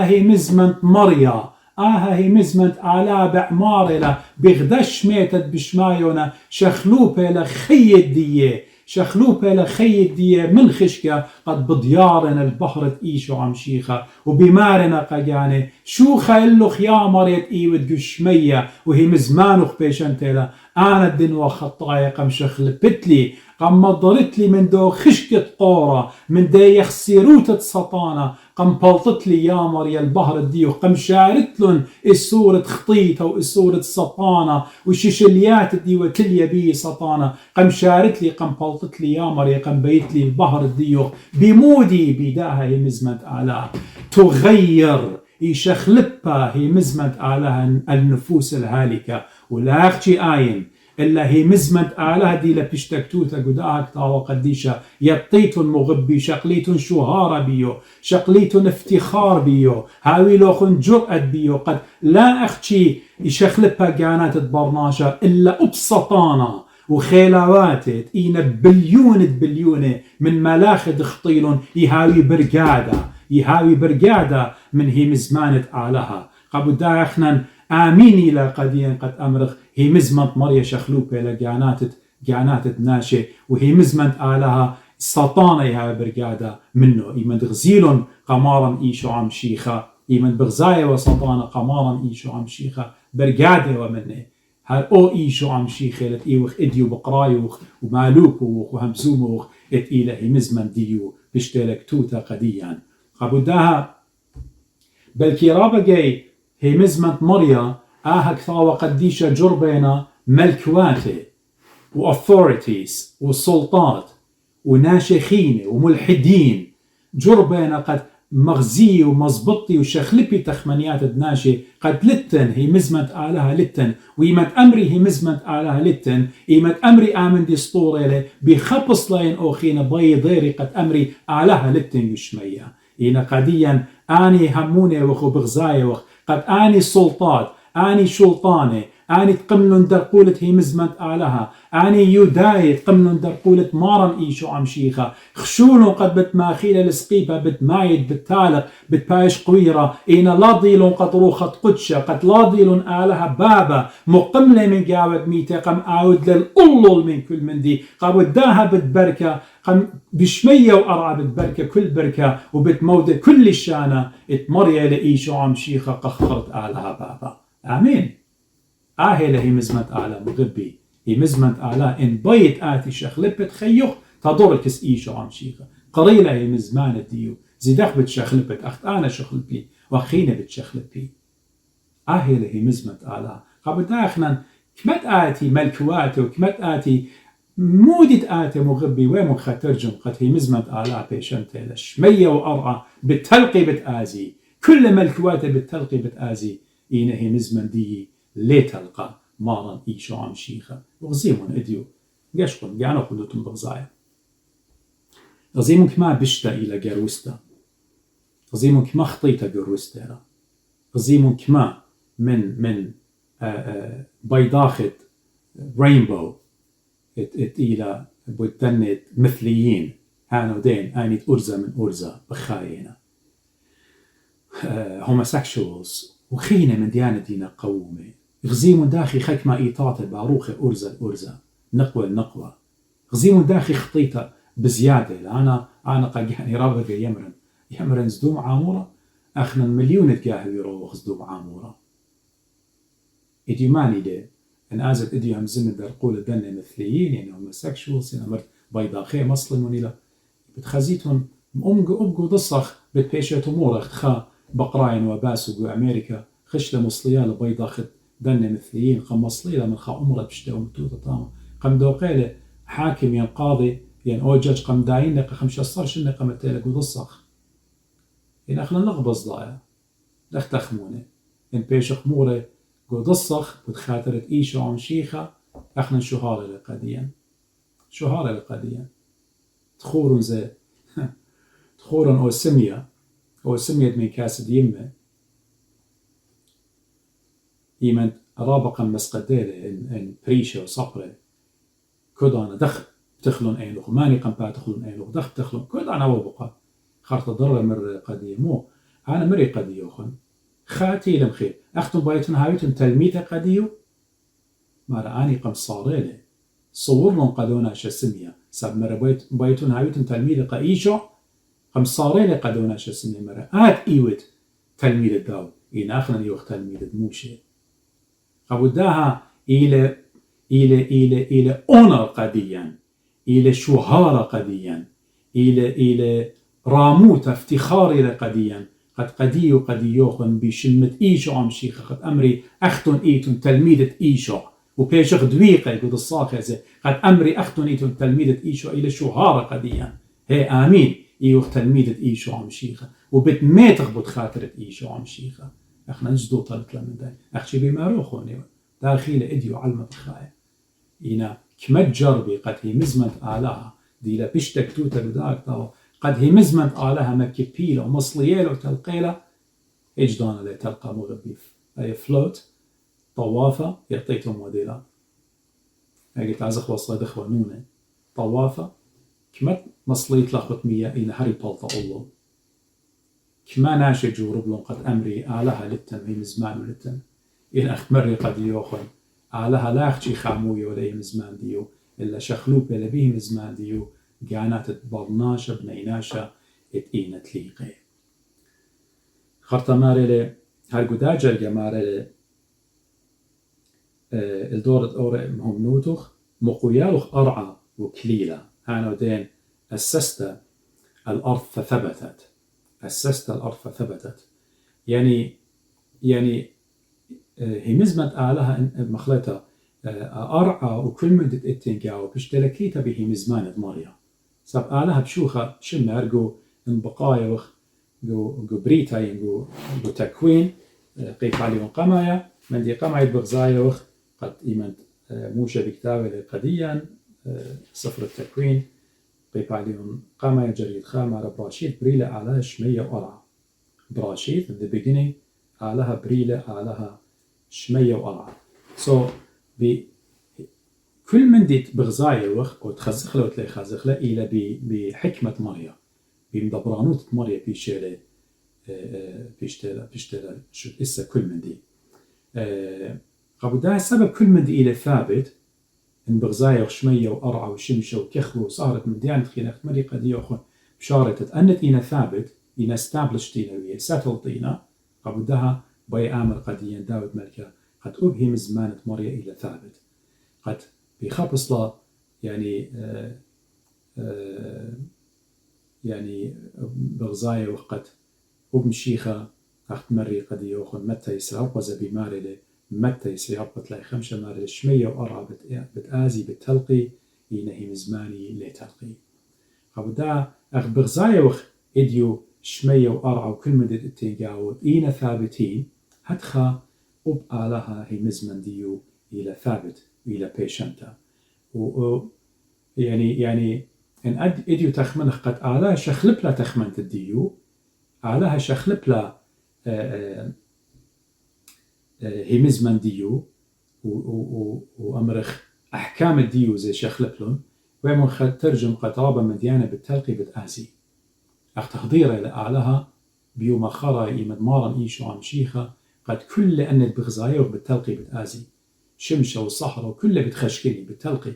هي مزمنت مريا هي مزمنت آلا بعمارلا بغدش ميتت بشمايونا شخلو بيلا خيد ديه شخلو بيلا خيد ديه من خشكة قد بديارنا البحر تقيشو عم شيخة وبمارنا قجاني شو خيلو خيامريت ايود قشمية وهي مزمانو بيشنتلا أنا الدنوة خطايا قم شخل بتلي قم مضرت لي من دو خشكة قورة من دي يخسروت سطانة قم بلطت لي يا مريا البحر الديو قم شارت لن السورة خطيطة والسورة سطانة والششليات الديو تليا بي سطانة قم شارت لي قم بلطت لي يا مريا قم بيت لي البحر الديو بمودي بداها هي مزمت آلاء تغير يشخلبها هي مزمت آلاء النفوس الهالكة ولا أختي آين إلا هي مزمت آلها دي لبشتكتوتا قداها كتاوة قديشة يطيتون مغبي شقليتون شهارة بيو شقليتون افتخار بيو هاوي لوخن جرأة بيو قد لا أختي يشخلبها قانات برناشة إلا أبسطانا وخيلاواتت إينا بليونة من ملاخد خطيلون يهاوي برقادة من هي مزمانة آلها قبو داخنا آميني لا قديا قد أمرخ هي مزمنت مريا شخلوبة لجانات ناشي وهي مزمنت آلها سطانة يها برقادة منه إيمن غزيلون قمارا إيشو عم شيخة إيمن بغزايا وسطانة قمارا إيشو عم شيخة برقادة ومنه هل أو إيشو عم شيخة لتإيوخ إديو بقرايوخ ومالوكوخ وهمزوموخ إتإيله هي مزمن ديو بشتلك توتا قديا قبوداها بلكي رابقي هي مزمنت مريا كثاوة قديشة جربينا ملكواتي وأثوريتيز وسلطات وناشخين وملحدين جربينا قد مغزي ومزبطي وشخلبي تخمنيات دناشي قد لتن هي مزمنت آلها لتن ويمت أمري هي مزمنت آلها لتن يمت أمري آمن دي سطوري بخبص لين أوخين ضيري قد أمري آلها لتن يشمية إينا قديا آني هموني وخو بغزاي وخ قد آني سلطات آني شلطاني آني تقملون درقولة هي مزمنت آلها آني يوداي تقملون درقولة مارن إيشو عم شيخة خشولون قد بتماخيلة لسقيبة بتمايد بتالق بتبايش قويرة إينا لا ضيلون قد روخة قدشة قد لا ضيلون آلها بابا مقملة من قاود ميتة قم آود للألل من كل من دي قاود داها بتبركة قم بشمية وأرعى بتبركة كل بركة وبتمودة كل الشانة اتمريا لإيشو عم شيخة قخرت آلها بابا آمين هي مزمت آلا مغبي هي مزمت آلا إن بيت آتي شخلبت خيوخ تدوركس إيشو عم شيخة قريلة هي مزمان ديو زيدخ بتشخلبت أخت أنا شخلبي وخينة بتشخلبي هي مزمت آلا قبل داخنا كمت آتي ملكواتي وكمت آتي مودت آتي مغبي ومخ ترجم قد هي مزمت آلاء بيشنت شمية وأرعى بالتلقي بتآزي كل ملكوات بالتلقي بتآزي إينا هي مزمن دي ليه تلقى مارا إيشو عم شيخة وغزيمون إديو قشقون قعنو قدوتم بغزايا غزيمون كما بشتا إلى جروستا غزيمون كما خطيتا جروستا غزيمون كما من بيضاخت رينبو إلى بوتنت مثليين هانو دين آنيت أرزة من أرزة بخاينة homosexuals وخينة من ديانة دينا قومة غزيمون داخي خكما إيطاطة باروخة أرزة نقوة النقوة غزيمون داخي خطيطة بزيادة أنا قاقعني يعني رابقة يمرن زدوم عامورة أخنا مليون تقاهل يروخ زدوم عامورة إديوماني دي أن آزت إديهم زمن در قول دنة مثليين يعني homosexuals يعني أمرت بيضاخي مسلمون إلى بتخزيتهم أبقوا ضصخ بتبيشة مورخ خا بقراين وباسو أمريكا خش لمصلية لبيضاخ دنة مثليين قم مصلية من خا أمرت بشتهم توتا طاما قم دوقيلة حاكم ين قاضي ين أوجج قم داين نقا خمشة صرش نقا متيلك وضصخ إن أخنا نغبص ضايا لخ تخموني إن بيشخ موري قدصخ بتخاطرت إيشو عم شيخة أخنا شهارة لقديا تخورن زي تخورن أو سمية من كاسد يمة إيمن رابقا مسقديرة إن بريشة وصقرة كدانا دخ بتخلون أينوخ ماني قنبا تخلون أينوخ دخ بتخلون كدانا وبقى خارطة ضرر مر قدية مو أنا مري قدية أخن خاتي لمخير أختم بايتن هايتن تلميذة قديو ما رآني قم صاريلة صورنا قدونا شسمية سب مرة بايتن هايتن تلميذة قايشو قم صاريلة قدونا شسمية مرة إيوت تلميذة داو إن أخنا يوخ تلميذة موشي قبوداها إلى أونر قديا إلى شهارة قديا إلى راموت افتخاري قديا قد قديوخن بشمت إيشو عم شيخة قد أمري أختن إيتن تلميذة إيشو وبيشخ دويقة يقول الصاخة قد أمري أختن إيتن تلميذة إيشو إلى شهارة قديا هي آمين إيوخ تلميذة إيشو عم شيخة وبت ما تخبط خاطرة إيشو عم شيخة أخنا نجدو طلت لمن داي أخشي بما روخوني داخيلة إديو علمة بخاية إنا كمت جربي قد هي مزمت آلها دي لا بشتك توتا بداك طاو قد هي مزمت آلها مكبيلة ومصليالة وتلقيلة إجدانا لي تلقى مغبيف أي فلوت طوافة يعطيتهم وديلا قلت عزخ وصلة دخوة نونة طوافة كمت مصليت لخبط مية إلى هاري بالطا الله كما ناشي جورب لهم قد أمري آلها للتم هي مزمان وللتم إن أختمري قد يوخن آلها لا أختي خاموي ولا مزمان ديو إلا شخلوب إلا بيه مزمان ديو قانات تبرناشة بنيناشة إتئينة تليقي خرطة ماريلي هالقدا جرقة ماريلي الدورة أوري مهم نوتوخ مقويالوخ أرعى وكليلة هانو دين أسست الأرض فثبتت يعني هي مزمت آلها مخلطة أرعى وكل مدة اتنقاو بشتلكيتا به مزمانة مريا سب آلها بشوخة شم أرجو إن بقايوخ جو بريتا ينجو تكوين قيف عليهم قمايا من دي قماية بغزايوخ قد إيمن موشى بكتابة قديا سفر التكوين قيف عليهم قمايا جريد خامة براشيد بريلة آلها شمية وأرعى براشيد in the beginning آلها بريلة آلها شمية وأرعى كل من ديت بغزايوخ أو تخزخله وتلاقي خزخله إلى بحكمة مريا بمدبرانوت مريا بيشتلا شو إسا كل من دي قبل السبب كل من دي إلى ثابت إن بغزايوخ شمية وأرعى وشمشة وكخوة وصارت من ديانة خينة مريا قد يوخن بشارة أنت إنا ثابت إنا established إنا ويا settled إنا قبل دها باي آمر قديا داود ملكة قد أبهم زمانة مريا إلى ثابت قد بخبص لا يعني بغزاية وقت وبمشيخة أخت مري قد يوخن متى يسرقز بمارلة متى يسرقت لي خمسة مارلة شمية وأرعى بتآزي بتلقي إنه مزماني لتلقي قبدا أخ بغزايا وخ إديو شمية وأرعى وكل مدد التنقاود إينا ثابتين هدخا أبقى هي مزمن ديو إلى ثابت إلى بيشنتا يعني إن إديو تخمنخ قد آلها شخلب لا تخمنت الديو آلها شخلب لا هي مزمن ديو وأمرخ أحكام الديو زي شخلب لهم ويمون ترجم قطابة مديانة بالتلقي بتآزي أخ تحضيره لأعلها بيوم خرا إيمد مارن إيشو عن شيخة قد كل أنت بغزايا وبالتلقي بتآزي شمشة وصحرة وكل بتخشكني بالتلقي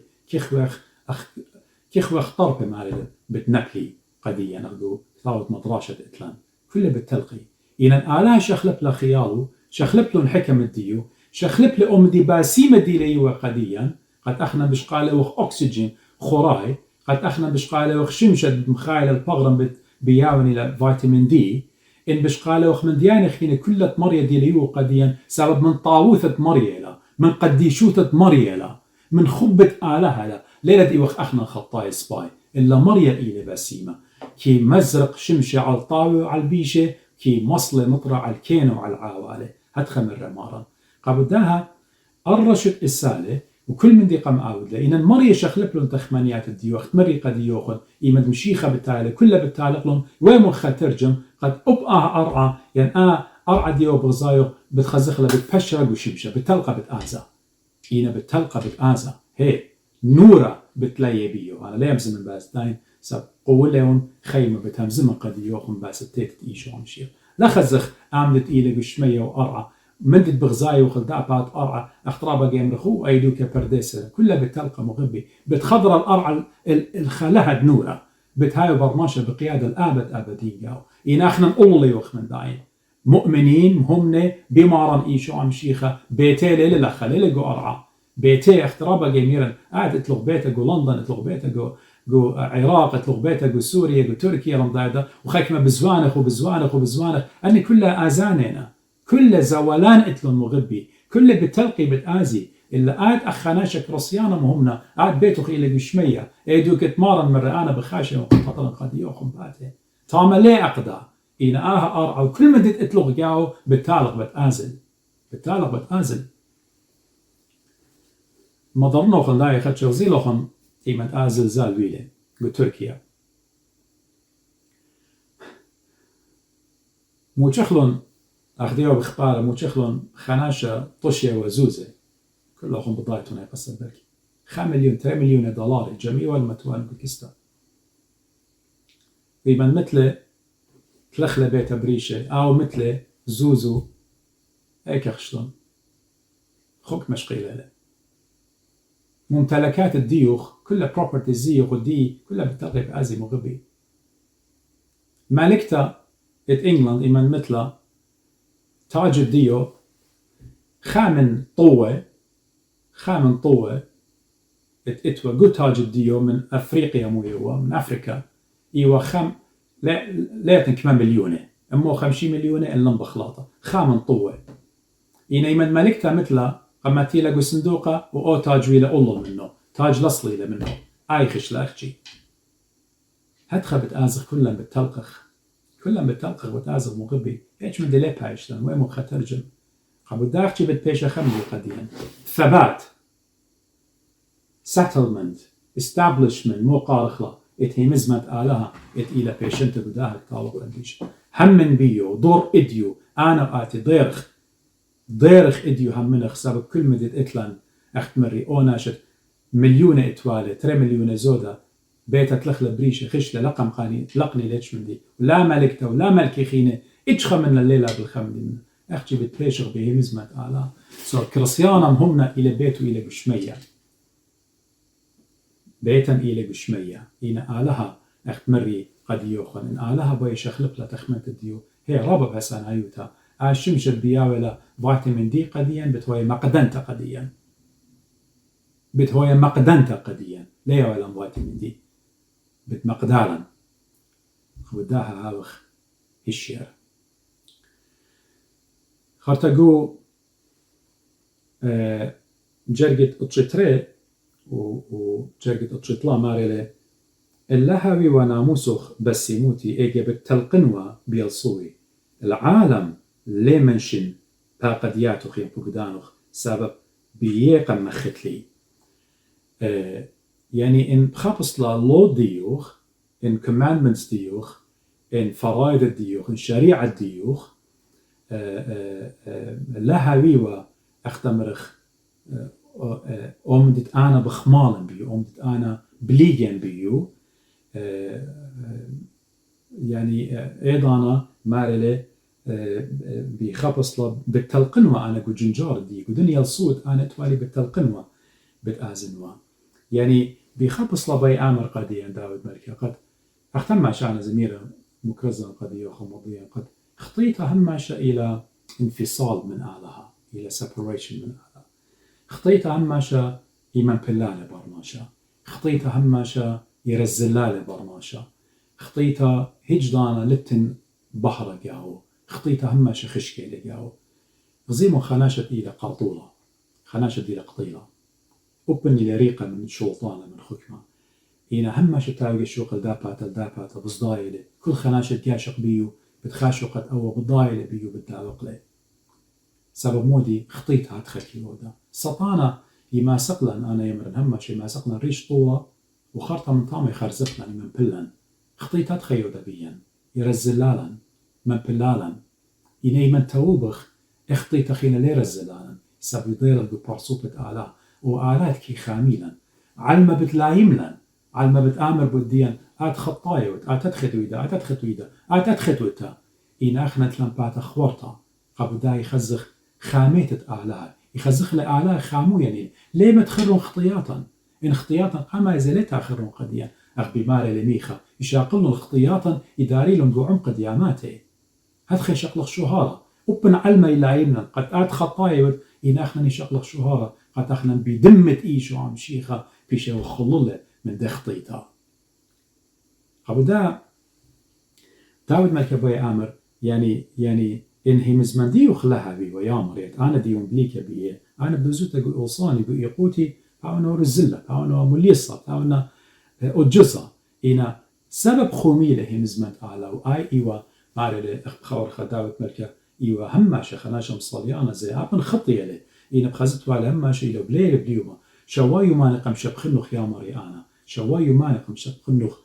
كيخوخ طرف مالي بتنكلي قديا نقدو ثاوت مدراشة إتلان كل بالتلقي إن آلها شخلب لخيالو شخلب لن حكم الديو شخلب لأم دي باسيمة دي ليو قديا قد أخنا بشقالة وخ أكسجين خراي قد أخنا بشقالة وخ شمشة مخايل البغرم بياوني لفيتامين دي إن بشقالة وخ من ديانة خينة كلة مرية دي ليو قديا سبب من طاووثة مرية لا من قديشوثة مرية لا من خبة آلها لا ليلة دي وخ أخنا خطاي سباي إلا مرية إلي باسيمة كي مزرق شمشة على الطاوة وعلى البيشة كي مصلة مطرة على الكينة وعلى العوالة هتخمر مارا قبداها الرشد السالة وكل من دي قام عاود لإن المرية شخلب لهم تخمانيات الديو أخت مري قد يوخن إيمد مشيخة بالتالي كلها بالتالق لهم ويمخ ترجم قد أبقى أرعى يعني أرعى ديو بغزايو بتخزخلة بتبشرق وشمشة بتلقى بتآزا إينا بتلقى بتآزا هي نورة بتلاي بيو أنا لا يمزم من باس داين سب قولهم خيمة بتهمزم قد يوخن باس التيت إيشو عمشير لا خزخ عملت إيلة بشمية وأرعى مدد بغزاي وخلدابات أرعى اخترابة جيم رخو أيدوك بردسة كلها بتلقى مغبي بتخضر الأرعى الخلهد نورة بتهاي برماشة بقيادة الآبد أبدين جاو إن احنا نقول لي وخ من داين مؤمنين مهمنا بمارن إيشو عم شيخة بيتي ليلة لخليلة جو أرعى بيتي اخترابة جيميرا قاعد اتلغ بيته جو لندن اتلغ بيته جو عراق اتلغ بيته جو سوريا جو تركيا رمضايدا وخيكمة بزوانخ أني كلها آزانينا كل زولان اتلون مغبي كل بتلقي بتآزي إلا قاعد أخاناشك رصيانا مهمنا قاعد بيتو خيلة بشمية ايدو كتمارن مرة أنا بخاشة وقطرا قد يوخم باته طاما ليه أقدا إن أرعى وكل ما ديت اتلغ جاو بتالق بتآزل مضرنوخن لا يخدشو زيلوخن إيمن آزل زال ويلة بتركيا موشخلون أخذيو بخبارة موشخلون خناشة طشية وزوزة كلهم بضايتون يقصد ذلك 5 مليون 3 مليون دولار جميع والمتوان باكستان إيمن مثل تلخلة بيت بريشة أو مثل زوزو هيك أخشلون خوك مشقيلة له ممتلكات الديوخ كلها بروبرتي زيوخ والدي كلها بتلقي بآزي مغبي مالكتا ات إنجلاند إيمان مثلا تاج الديو خامن طوة اتوا قو تاج الديو من أفريقيا مو من أفريقيا إيوا لا كمان مليونة أمو 50 مليونة إلا بخلاطة خامن طوة إيمان مالكتا مثلا قمتي لقو صندوقة وأو تاج ويلا أولو منه تاج لصلي منه آيخش لأخجي هدخل بتآزخ كلهم بتلقخ وتآزخ مغبي هيش من دليب هايشتان وين مخ ترجم قبل داخشي بتبيش خمي قديا ثبات settlement establishment مو قارخلا اتهمزمت آلها إلى بيشنت بداهك طالب قديش هم من بيو دور إديو أنا آتي ضيرخ إديو هم منخ سبب كل مدد إتلان أختمري أو ناشد مليون إتوالة 3 مليون زودة بيتا تلخلة بريشة خشلة لقم قاني لقني ليش من دي ولا ملكته ولا ملكي خينة إتش من الليلة بالخمدي منه أختي بتبيشغ به مزمت آلا كرسيانا همنا إلى بيتو إلى بشمية بيتا إلى بشمية إن آلها أختمري قد يوخن إن آلها بويش أخلق لا تخمنت الديو هي رابب هسان عيوتا عشمش البياولة فيتامين دي قديا بتهوي مقدنتا قديا ليه ولا فيتامين دي بتمقدارا خبداها هاوخ الشير خارتاقو جرقت اتشتري وجرقت اتشطلا ماريلي اللهوي وناموسخ بسيموتي ايجي بالتلقنوة بيلصوي العالم لي منشن باقدياتو خيم بقدانوخ سبب بيقا مختلي يعني إن خابص لا لو ديوخ إن commandments ديوخ إن فرائض ديوخ إن شريعة ديوخ لهوي اختمرخ أمدت أنا بخمالن بيو أمدت أنا بليجن بيو يعني أيضا مارلي بخبص بالتلقنوة أنا جو جنجار دي ودنيا الصوت أنا توالي بالتلقنوة بتأزنوا يعني بخبص بي آمر قديا داود ملكي قد أختم مع شأن زميرة مكرزا قديا وخمضيا قد خطيت هماشا إلى انفصال من آلها إلى separation من آلها خطيت هماشا إيمان بلالة برماشا خطيت هماشا يرزلالة برماشا خطيت هجدانا لتن بحر جاو خطيت هماشا خشكي جاو غزيمو خناشة إلى قاطولة خناشة إلى قطيلة أبني لريقة من شوطانة من خكمة هنا هماشة تاوي الشوق الدابات بصدايلة كل خناشة ياشق بيو بتخاشقت أو بضايلة بيو بالداوقلة سبب مودي خطيت هاتخكي ودا سطانا يما سقلن أنا يمرن هماشة ما سقلن ريش طولة وخرطة من طامي خرزقلن من بلن خطيت هاتخيو دبيا يرزلالن من بلالن إني من توبخ اخطيت أخينا لي رزلالن سبب يضيرن ببارصوبة آلاه وآلات كي خاميلا علما بتلايملن علما بتآمر بوديا آت خطايوت آت تدختويدا آت تدختويدا آت تدختويتا إن أخنت لمبات أخورتا قبل دا يخزخ خاميتة آلاه يخزخ لآلاه خامو يعني ليه ما تخرون خطياتا إن خطياتا قاما إزالتها خرون قديا أخ بماري لميخا يشاقلن الخطياتا يداري لهم بعمق دياماتي هدخي شقلق شهارة وبن علما يلايمنا قد آت خطايوت إن أخنا يشقلق شهارة قد أخنا بدمة إيشو عم شيخة بيشو خلولة من دخطيتا قبل دا داود ملكبوي آمر يعني إنهي مزمن ديو خلها بي ويامريت أنا ديون بليك بيه أنا بزوت أقول أوصاني بإيقوتي أنا رزلة أنا مليصة أنا أجزة إنا سبب خوميلة هي مزمن آلا وآي إيوا ماري خور خداوت ملكة إيوا هماشة خناشة مصاليانا زي أبن خطية لي إنا بخزت على هماشة إلو بليل بليوما شوايو مانقم شبخنوخ يا مري أنا شوايو مانقم شبخنوخ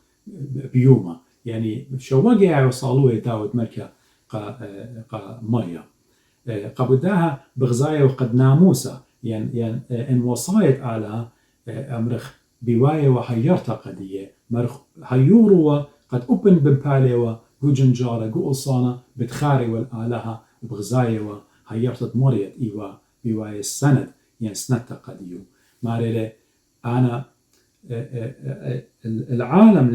بيوما يعني شواقع وصالوه داود ملكة قا مريا قبداها بغزايا وقد ناموسا يعني إن وصايت على أمرخ بواية وحيرتا قدية مرخ هيوروا قد أبن بمباليوا جو جنجارة جو أصانا بتخاري والآلها بغزايا وحيرتا مريت إيوا بواية السند يعني سنتا قديو ماريلي أنا العالم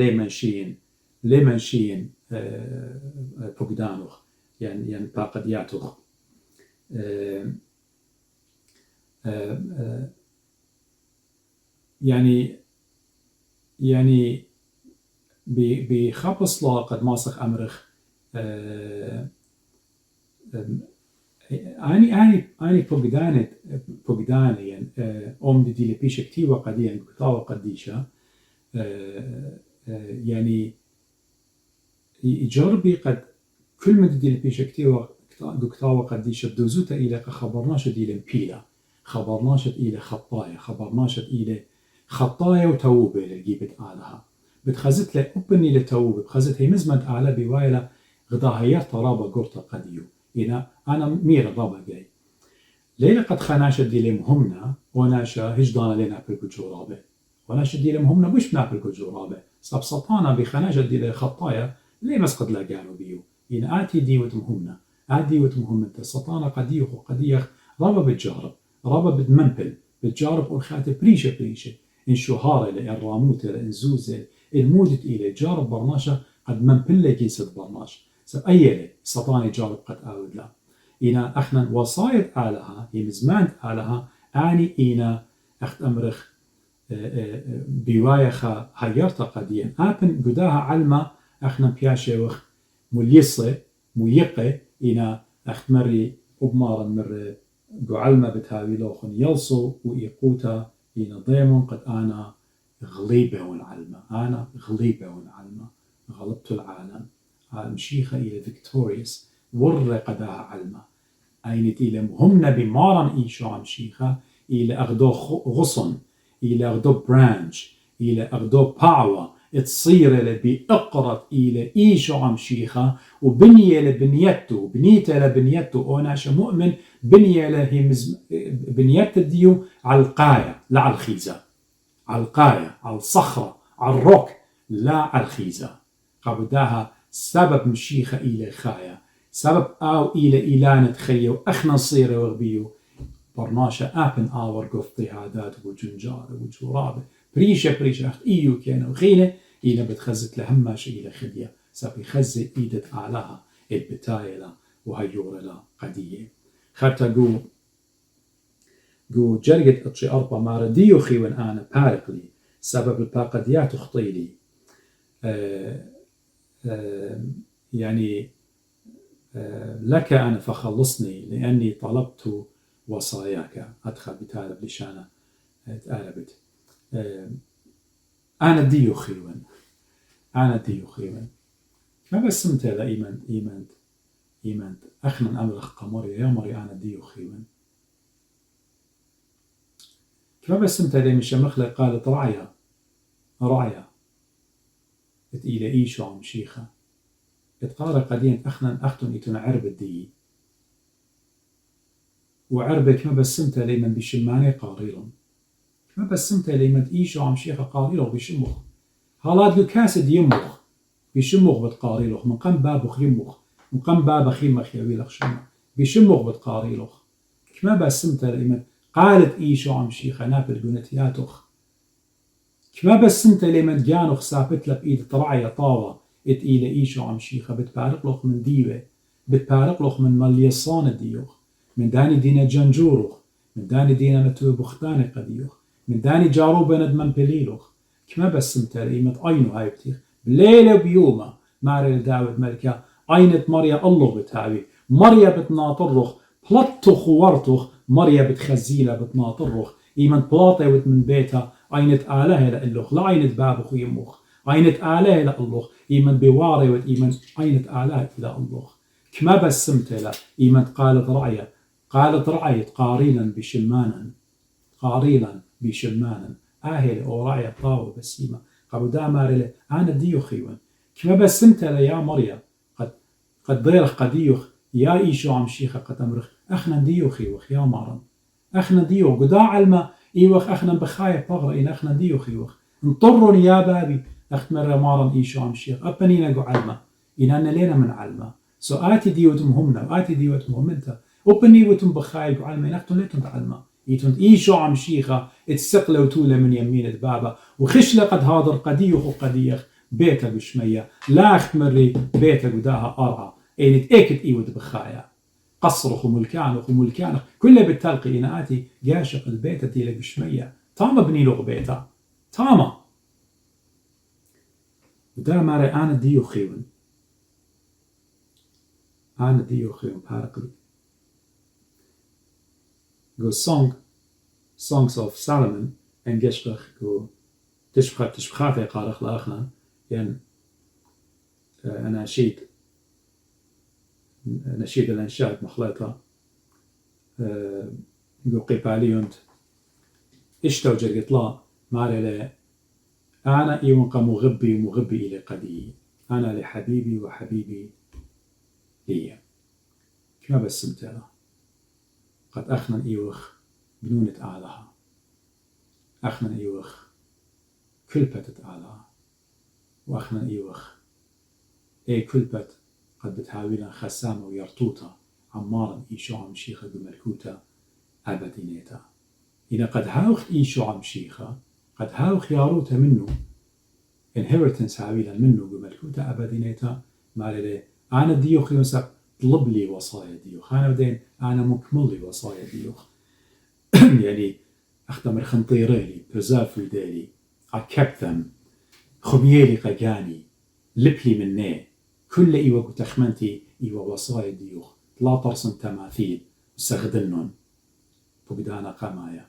لي منشين فقدانوخ يعني باقدياتوخ يعني بخبص لا قد ماسخ أمرخ أني فقداني يعني أم دي لبيش كتيوة قديا كتاوة قديشة يعني يجربي قد كل ما دي لبيش كتيوة قديشة دوزوتا إلى خبرناش إلى مبيلة خبرناش إلى خطايا خبرناش إلى خطايا وتوبة لجيبت آلها بتخزت له أبني لتوبة بخزت هي مزمت آلها بوايلة غدا هيرت رابا قرطة قديو إنا أنا مير رابا جاي ليلة قد خناشة دي لمهمنا وناشا هجدانا لنا بالكجو رابا وناشا دي لمهمنا مش بنا بالكجو رابا سبسطانا بخناشة دي لخطايا ليه مسقد لا قالوا بيو إن آتي ديوت مهمنا آديوت مهمة سطانا قديوخ وقديخ رابا بتجارب رابا بتمنبل بتجارب والخاتب بريشة إن شهارة لإن راموتة لإن زوزة إن مودت إلي جارب برناشة قد منبل لكي سد برناش سب أيلي سطاني جارب قد آود لا إنا أخنا وصايد آلها يمزمان آلها آني إنا أخت أمرخ بوايخة هيرتا قديا آبن قداها علما أخنا بياشيوخ مليصة ميقة إنا أخت مري أبمارا مر قعلما بتهاوي لوخن يلصو وإيقوتا إلى ضيمون قد أنا غليبة ونعلمة، أنا غليبة ونعلمة، غلبت العالم. مشيخة إلى victorious ور قداها علمة. أين إلى مهم نبي مارن إيشو مشيخة إلى أغدو غصن، إلى أغدو برانش، إلى أغدو باور تصير إلى بأقرب إلى إيشو مشيخة وبنية لبنيته بنيته لبنيته أناش مؤمن بنية له بنيته ديو على القاية لا على الخيزة، على القاية على الصخرة على الروك لا على الخيزة. قبداها سبب مشيخة إلى خاية سبب أو إلى إلانة خيو أخنا نصير وغبيو برناشة أبن آور قفطي هادات وجنجار وجورابة بريشة أخت إيو كينا وخينة إلى بتخزت لهماش إلى خدية سابي خزة إيدت علىها البتايلة وهيورلا قدية خرطة جو جرقت أتشي أربع مارديو خيوان أنا بارقلي سبب الباقديات اخطيلي يعني لك أنا فخلصني لأني طلبت وصاياك. أدخل بتالب لشانة اتقالبت أنا ديو خيوان، أنا ديو خيوان. ما بس انت لا إيمان أخنا أمرخ قمري يا مري أنا ديو خيوان. ما بس انت لي مش مخلق قالت رعيا إلى إيشو عم شيخة اتقارى قدين أختن إتون عرب الدي وعربك ما بس انت لي من بشماني قاريلهم ما بس انت لي من إيشو عم شيخة قاريله بشمخ هالاد جو كاسد يمخ بشمخ بتقاريله من قم بابخ يمخ من قم بابخ يمخ يويلخ شمخ بشمخ بتقاريله ما بس انت لي من قالت إيشو عم شيخة نابل قنتياتخ كما بس انت لمن جانوخ سابت لك إيد طرعية طاوة إلى إيشو عم شيخة بتبارق لوخ من ديوة بتبارق لوخ من مليصان ديوخ من داني دينا جنجوروخ من داني دينا نتوي بختاني قديوخ من داني جاروبة ندمن بليلوخ كما بس انت لمن أينو هاي بتيخ بليلة بيومة ماري داود ملكة أينت مريا الله بتهاوي مريا بتناطرخ بلطخ وورتخ مريا بتخزيلة بتناطرخ إيمن بلاطة من بيتها أينت آله لألوخ لا أينت بابخ يموخ أينت آله لألوخ إيمن بواري وإيمن أينت آله إلى ألوخ كما بسمت له إيمن قالت رعية قاريلا بشمانا آهل أو رعية طاوة بسيمة قبدا ماري أنا ديو خيوان كما بسمت له يا مريم قد ضيرخ قديوخ يا إيشو عم شيخة قد أمرخ أخنا ديو خيوخ يا مارن أخنا ديو قدا علما إيوخ أخنا بخاية بغرة إن أخنا ديو خيوخ انطرني يا بابي أخت مرة مارن إيشو عم شيخ أبنينا قو علما إن أنا لينا من علما سو آتي ديوتم همنا وآتي ديوتم همنتا أبني وتم بخاية قو علما إن أختم ليتم تعلما إيتون إيشو عم شيخة اتسقل وتولى من يمين بابا وخش لقد هادر قديوخ وقديخ بيتا بشمية لا أخت مري بيتا قداها أرعى إن تأكد إيوت بخاية قصرخ وملكانخ كله بالتلقي إناتي جاشق البيت تيلا بشمية تاما بني له بيتا تاما ودا ماري أنا ديو خيون بارقلي go songs of Solomon and جشبخ go تشبخاتي قارخ لأخنا يعني أنا نشيد الأنشاد مخلطة جو قباليونت اشتو جرقت لا ماري لي أنا إيونقى مغبي إلى قدي أنا لحبيبي وحبيبي لي كما بسمت له قد أخنا إيوخ بنونة آلها أخنا إيوخ كلبة آلها وأخنا إيوخ كلبة قد بتهاوينا خسامة ويرطوطة عمارا إيشو عم شيخة بملكوتة أبدينيتا إذا قد هاوخ إيشو عم شيخة قد هاوخ ياروتا منه inheritance هاويلا منه بملكوتة أبدينيتا مالي أنا ديوخ ينسب طلب لي وصايا ديوخ أنا بدين أنا مكمل لي وصايا ديوخ يعني أختمر خنطيريلي preserve ديلي I kept them خبيالي قجاني لبلي مني كل إيوة تخمنتي إيوة وصايا ديوخ لا ترسم تماثيل وسغدنن بقدانا قمايا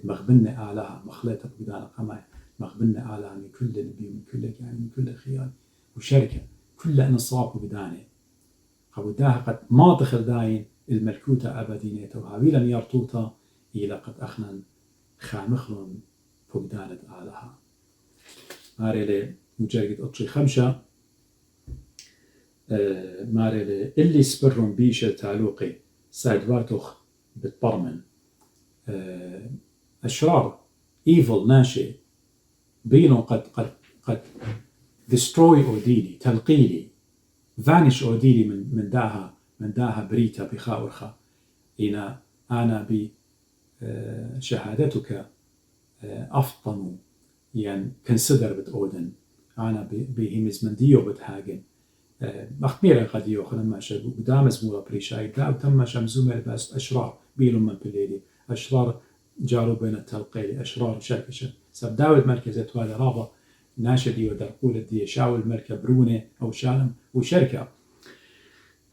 مغبنة آلها مخلتك بدانا قماي مغبنة آلها من كل نبي ومن كل يعني من كل خيال وشركة كل نصاب بدانه قبوداها قد ما تخل داين الملكوتة أبدينيته وهابيلا يرطوتا إلى قد أخنا خامخلون فقدانة آلها ماريلي مجرد أطشي خمسة ماريلي اللي سبرون بيشة تعلوقي سادواتوخ بتبرمن أشرار evil ناشئ بينو قد destroy أوديلي تلقيلي vanish أوديلي من داها بريتا بخاورخا إن أنا بشهادتك أفطنوا يعني consider بتأودن أنا بهمز من ديو بتهاجن أخميرا قد يوخ لما شابو بدامز مورا بريشاي دا وتم شمزومر بس أشرار بيلو من بليلي أشرار جارو بين التلقيلي أشرار شركشة سب داود مركز توالي رابا ناشدي ودرقول الدي شاول مركب برونة أو شالم وشركة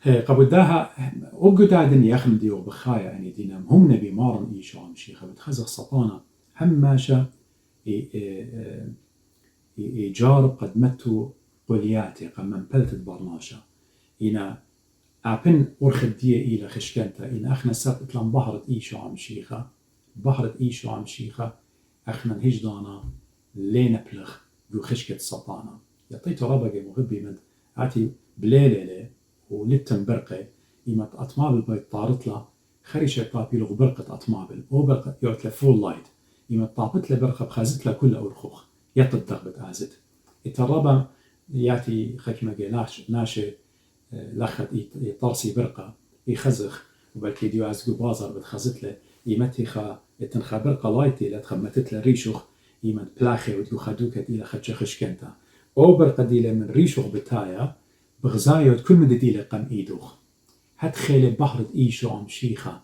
قبوداها أبقدادن يخم ديو بخايا يعني دينام هم نبي مارن إيشو عم شيخة بتخزق سطانا هم ماشا جارب قد متو قلياتي قمم بلتت برناشا إنا أبن أرخد دي إلى خشكنتا إن أخنا سات إتلام بحرت إيشو عم شيخة بحرت إيشو عم شيخة أخنا هجدانا لين بلغ جو خشكة سطانا يعطيتو ربقي مغبي من عاتي بليلة ولتن برقة إما أطمابل البيت طارت له خريشة طابيلو برقة أطمابل أو برقة يعطل فول لايت إما طابت له برقة بخازت له كل أورخوخ يطد دغبت آزت الربا ياتي خكمة ناشي لخت يطرسي برقة يخزخ وبلكي ديو عزقو بازر بتخزت له يمتخا يتنخا برقة لايتي لتخمتت له ريشوخ يمت بلاخي وديو خدوكت إلى خدش خشكنتا أو برقة ديلة من ريشوخ بتايا بغزايا كل من ديلة قم إيدوخ هات خيلة بحرة إيشو عم شيخة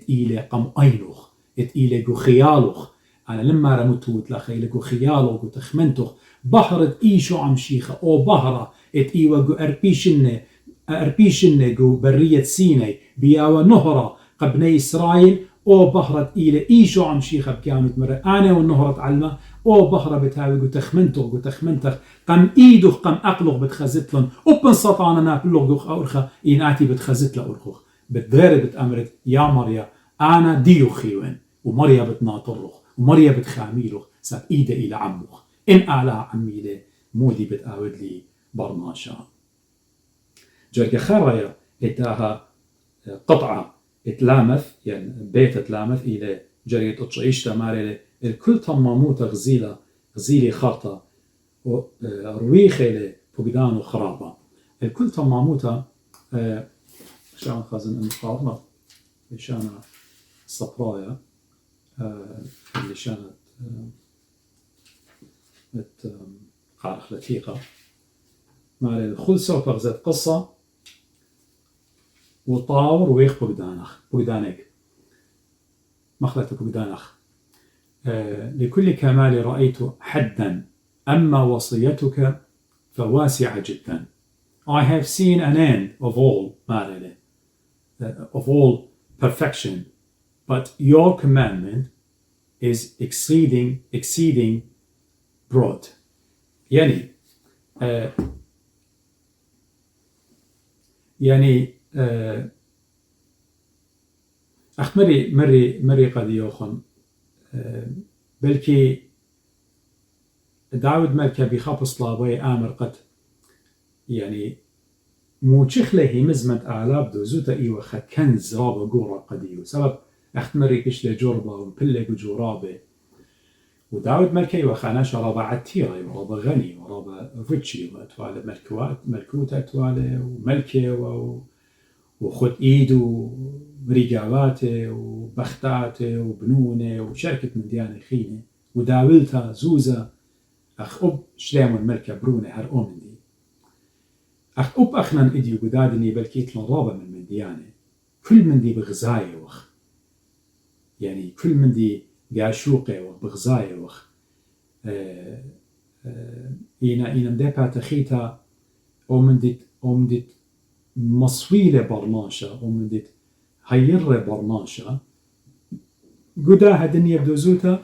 إيلة قم أينوخ إيلة جو خيالوخ أنا لما رموتو تلاخيلة جو خيالوخ وتخمنتوخ بحرة إيشو عم شيخة أو بحرة إيوة جو أربيشنة جو برية سيناي بياوة نهرة قبني إسرائيل أو بحرة إيشو عم شيخة بكامت مرة أنا والنهرة علمة أو بحرة بتاوي جو تخمنتوخ قم إيدوخ قم أقلوخ بتخزتلن وبن سطانا نابلوخ دوخ أورخة إناتي بتخزتل أورخوخ بتغير بتأمرت يا مريا أنا ديو خيوين ومريا بتناطرخ ومريا بتخاميلوخ ساب إيدا إلى عموخ إن أعلى عميلة مودي بتقاود لي برناشا جرق خاريا إتاها قطعة اتلامث يعني بيت اتلامث إلى جريت أطشعيش تماري الكل تماموت غزيلي خارطة ورويخة لفقدان وخرابة الكل تماموتا شان خازن المقارنة لشان الصبرايا اللي شانت قارخ لتيقة مالي الخلصة وفغزت قصة وطاور ويخ بقدانك مخلة بقدانخ لكل كمال رأيت حدا أما وصيتك فواسعة جدا. I have seen an end of all of all perfection, but your commandment is exceeding broad. يعني أخ مري قد يوخن بلكي داود ملكا بخبص لابوي آمر قد يعني موشخله مزمت أعلاب دوزوتا إيوة خا كنز رابا قورا قديو سبب أخت مري كشله جوربا ومبلق وجورابه وداود ملكا إيوة خاناش رابا عتيرة ورابا غني ورابا فوتشي وأتوالي ملكوتا أتوالي وملكة وخد إيدو ورقاواته وبختاته وبنونه وشركة من ديانة خينة وداولتا زوزة أخ أب شلام الملكة برونة هر أومن دي أخ أب أخنا إديو قدادني بلكيت لنرابة من ديانة كل من دي بغزاية وخ يعني كل من دي قاشوقة وبغزاية وخ إينا مدابا تخيتا أومدت مصويلة برناشا أومدت هير برناشا قداها دنيا بدوزوتا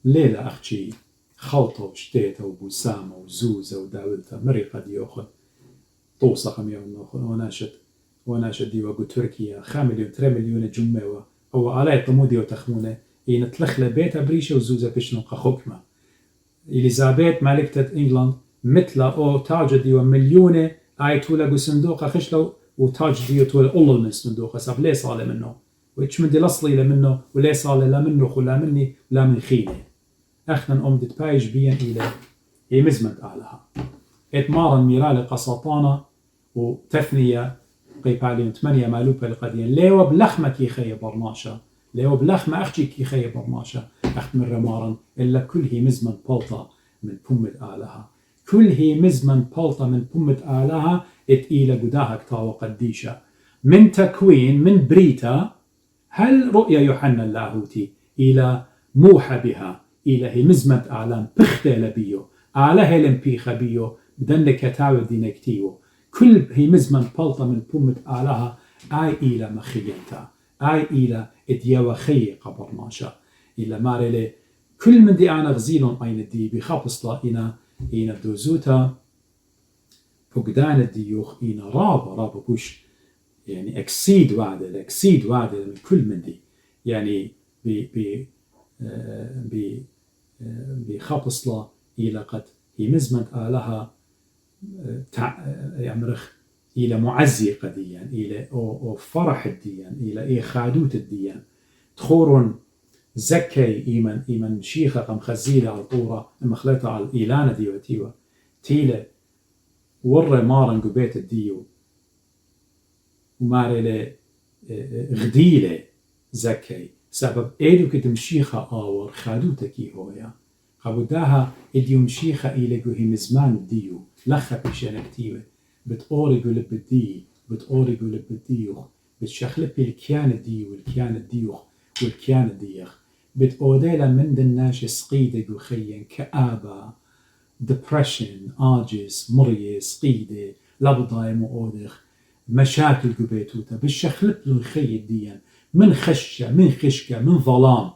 ليلة أختي خلطة وشتيتا وبوسامة وزوزة وداولتا مري قد يأخذ طوسة خميون نأخذ وناشد ديوا قو تركيا 5 مليون 3 مليون جمعوا أو على طمودي وتخمونة إن تلخلة بيت بريشة وزوزة بشنقة حكمة إليزابيث ملكة إنجلند مثل أو تاج ديوا مليونة آيتولا قو صندوقة خشلو وتاج ديوا تولا الله من صندوقة ساب ليه صالة منه وإيش مدي لصلي لمنه وليه صالة لا منه خلا مني ولا من خيني أخنا أمدت بايج بيان إلى هي مزمت أعلها إتمارا ميرالي قسطانة وتثنية قيبالين 8 مالوبة لقديا ليوا بلخمة كي خي برناشا ليوا بلخمة أختي كي خي برناشا أخت من رمارا إلا كل هي مزمن بلطة من بومة آلها كل هي مزمن بلطة من بومة آلها إتئيلة قداها كتاوة قديشة من تكوين من بريتا هل رؤيا يوحنا اللاهوتي إلى موحى بها إلى هي مزمة أعلام بختة لبيو على هلم بيخة بيو بدن كتاوة دينكتيو كل هي مزمن بلطة من بومة آلها آي إلى مخينتا آي إلى إدياوة خي قبرناشا إلى مارلي كل من دي أنا غزيلون أين دي بخبصلا إنا دوزوتا فقدان الديوخ إنا رابا بوش يعني اكسيد وعده من كل من دي يعني بخبصلا إلى قد هي مزمن آلها يمرخ إلى معزي قديا إلى أو فرح الديان إلى خادوت الديان تخورون زكي إيمن شيخة قم خزيلة على الطورة مخلطة على الإيلانة ديوتيوة تيلة ورى مارن قبيت الديو ومارلة غديلة زكي سبب إيدو كتمشيخة آور خادوتكي هويا خبوداها إديو مشيخة إلى قوهي مزمان الديو لخا بشانكتيوة بتقوري قلب الدي بتقوري قلب الديوخ بتشخلب الكيان الديو والكيان الديوخ والكيان الديخ بتقوديلا من دناش سقيدة قخيا كآبا depression عاجز مرية سقيدة لابضاي مؤودخ مشاكل قبيتوتا بالشخلب له الخي الديان من خشة من خشكة من ظلام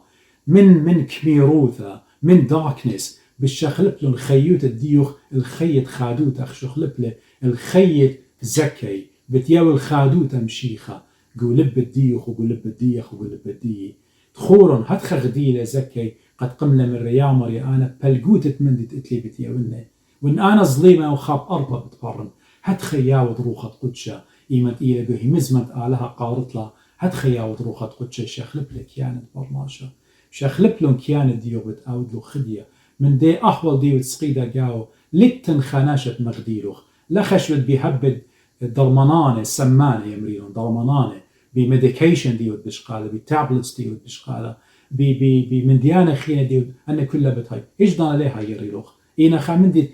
من كميروثة من داركنس بالشخلب له الخيوت الديوخ الخيط خادوت أخشخلب له الخيط زكي بتياو الخادوت مشيخة قولب الديوخ وقولب الديخ وقولب الدي تخورن هتخ غديلة زكي قد قمنا من ريامر يا أنا بلقوتة مندت اتلي بتياونا وإن أنا ظليمة وخاب أربع بتقرن هتخياو دروخة قدشة إيمت إيلة بهي مزمت آلها قارطلا هتخياو دروخة قدشة شخلب لك كيانت برماشة شخلب لهم كيانت ديو بتأود له خدية من دي أحوال ديو تسقيدة جاو لتن خناشة مغديلوخ لخشبت بيهبد درمانانة سمانة يمريلون درمانانة بميديكيشن ديوت بشقالة بتابلتس ديوت بشقالة بمنديانة خينة ديوت أنا كلها بتهاي إيش دانا ليها يريلوخ إينا خامندي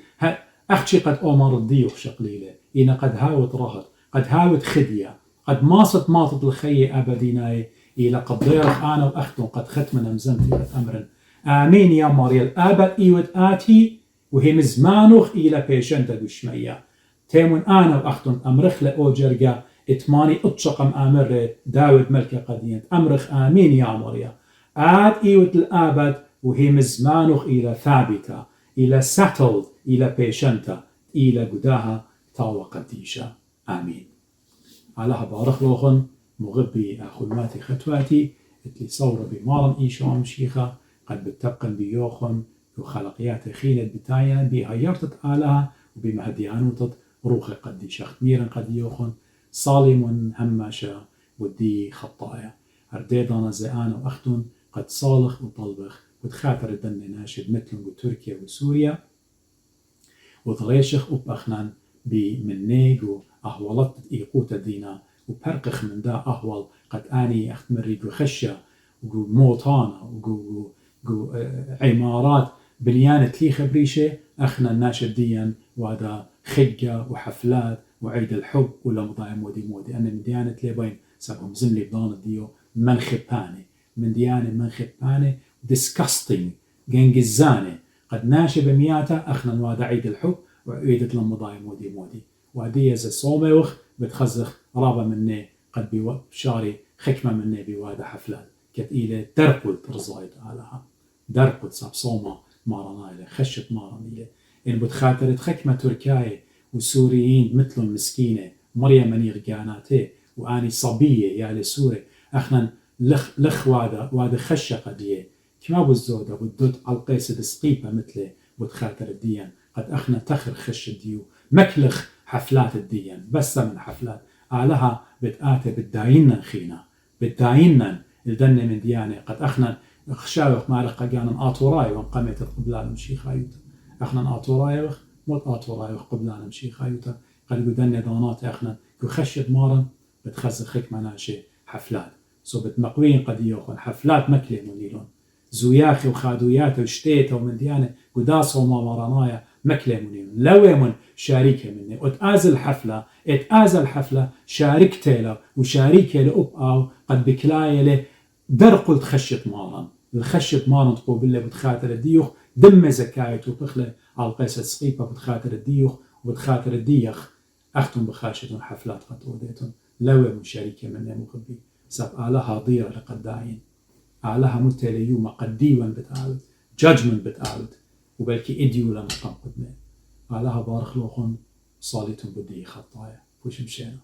أختي قد أمر الديوخ شقليلة إينا قد هاوت رهط قد هاوت خدية قد ماطت الخي أبديناي إلى قد ضيرخ أنا وأختم قد ختمنا مزمت إلى أمر آمين يا مريال أبد إيوت آتي وهي مزمانوخ إلى بيشنتا قشمية تيمون أنا وأختم أمرخ لأوجرقا إتماني أتشقم أمر داود ملكة قدينة أمرخ آمين يا مريا آد إيوت الآبد وهي مزمانوخ إلى ثابتة إلى settled إلى بيشنتا إلى قداها تاوى قديشة آمين علىها بارخ لوخن مغبي أخواتي ختواتي اتلي صورة بمارن إيشو مشيخة قد بتبقن بيوخن وخلقيات خينة بتايا بهيرتت آلها وبمهديانوتت روخي قديشة ختميرا قد يوخن صالم هماشا ودي خطايا أرديدانا زيانا وأختن قد صالخ وطلبخ وتخاطر الدن ناشد مثل تركيا وسوريا وضريشخ وبأخنان بمنيق وأهولت إيقوت دينا وبرقخ من دا أهول قد آني أختمريق وخشة وموطانا عمارات بنيانة لي خبريشة أخنا الناشد ديان وهذا خجة وحفلات وعيد الحب ولا مضايم مودي أنا من ديانة ليبين سبهم زملي بدان ديو منخباني من ديانة منخباني disgusting جنجزاني قد ناشب مياتا أخنا نوادا عيد الحب وعيدت لمضايم مودي وهدية زي صوميوخ بتخزخ رابا مني قد بشاري خكمة مني بوادا حفلات كت إلى درقل ترزايد علىها درقل ساب صوما مارنا إلى خشت مارنا إلى إن بتخاطر تخكمة تركيا وسوريين مثل المسكينة مريم منير جاناته وأني صبية يا لسوري أخنا لخ وادا خشة قديه كما بالزودة بدوت القيس دسقيبة مثله بتخاطر الديان قد أخنا تخر خش الديو مكلخ حفلات الديان بس من حفلات علىها بتآتي بالداينن خينا بالداينن الدنة من ديانة قد أخنا خشاوخ معلقة جانا آتوراي وانقمت قبلان مشي خايوتا أخنا آتورايوخ موت آتورايوخ قبلان مشي خايوتا قد قدنة دانات أخنا كو خشد مارن بتخزخ خيك مناشي حفلات سو بتمقوين قد يوخون حفلات مكلي منيلون زوياخي وخادوياته وشتيته ومن ديانة قداس وما مرانايا مكلي منيلون لو من شاركة مني اتآزل الحفلة شاركته له وشاركه لأبقى قد بكلاية له درقل تخشت مارن الخشت مارن تقول بالله بتخاطر الديوخ دم زكايته وبخله على القيسة سقيبة بتخاطر الديوخ وبتخاطر الديخ أختم بخاشتهم حفلات قد أوديتهم لو من شاركة مني مخبي ساب آلها ضيرة لقداين آلها متليوم قد ديوان بتعود جاجمنت بتعود وبلكي إديو لنا قم قدمين آلها بارخ لوخن صالتهم بدي خطايا وش مشينا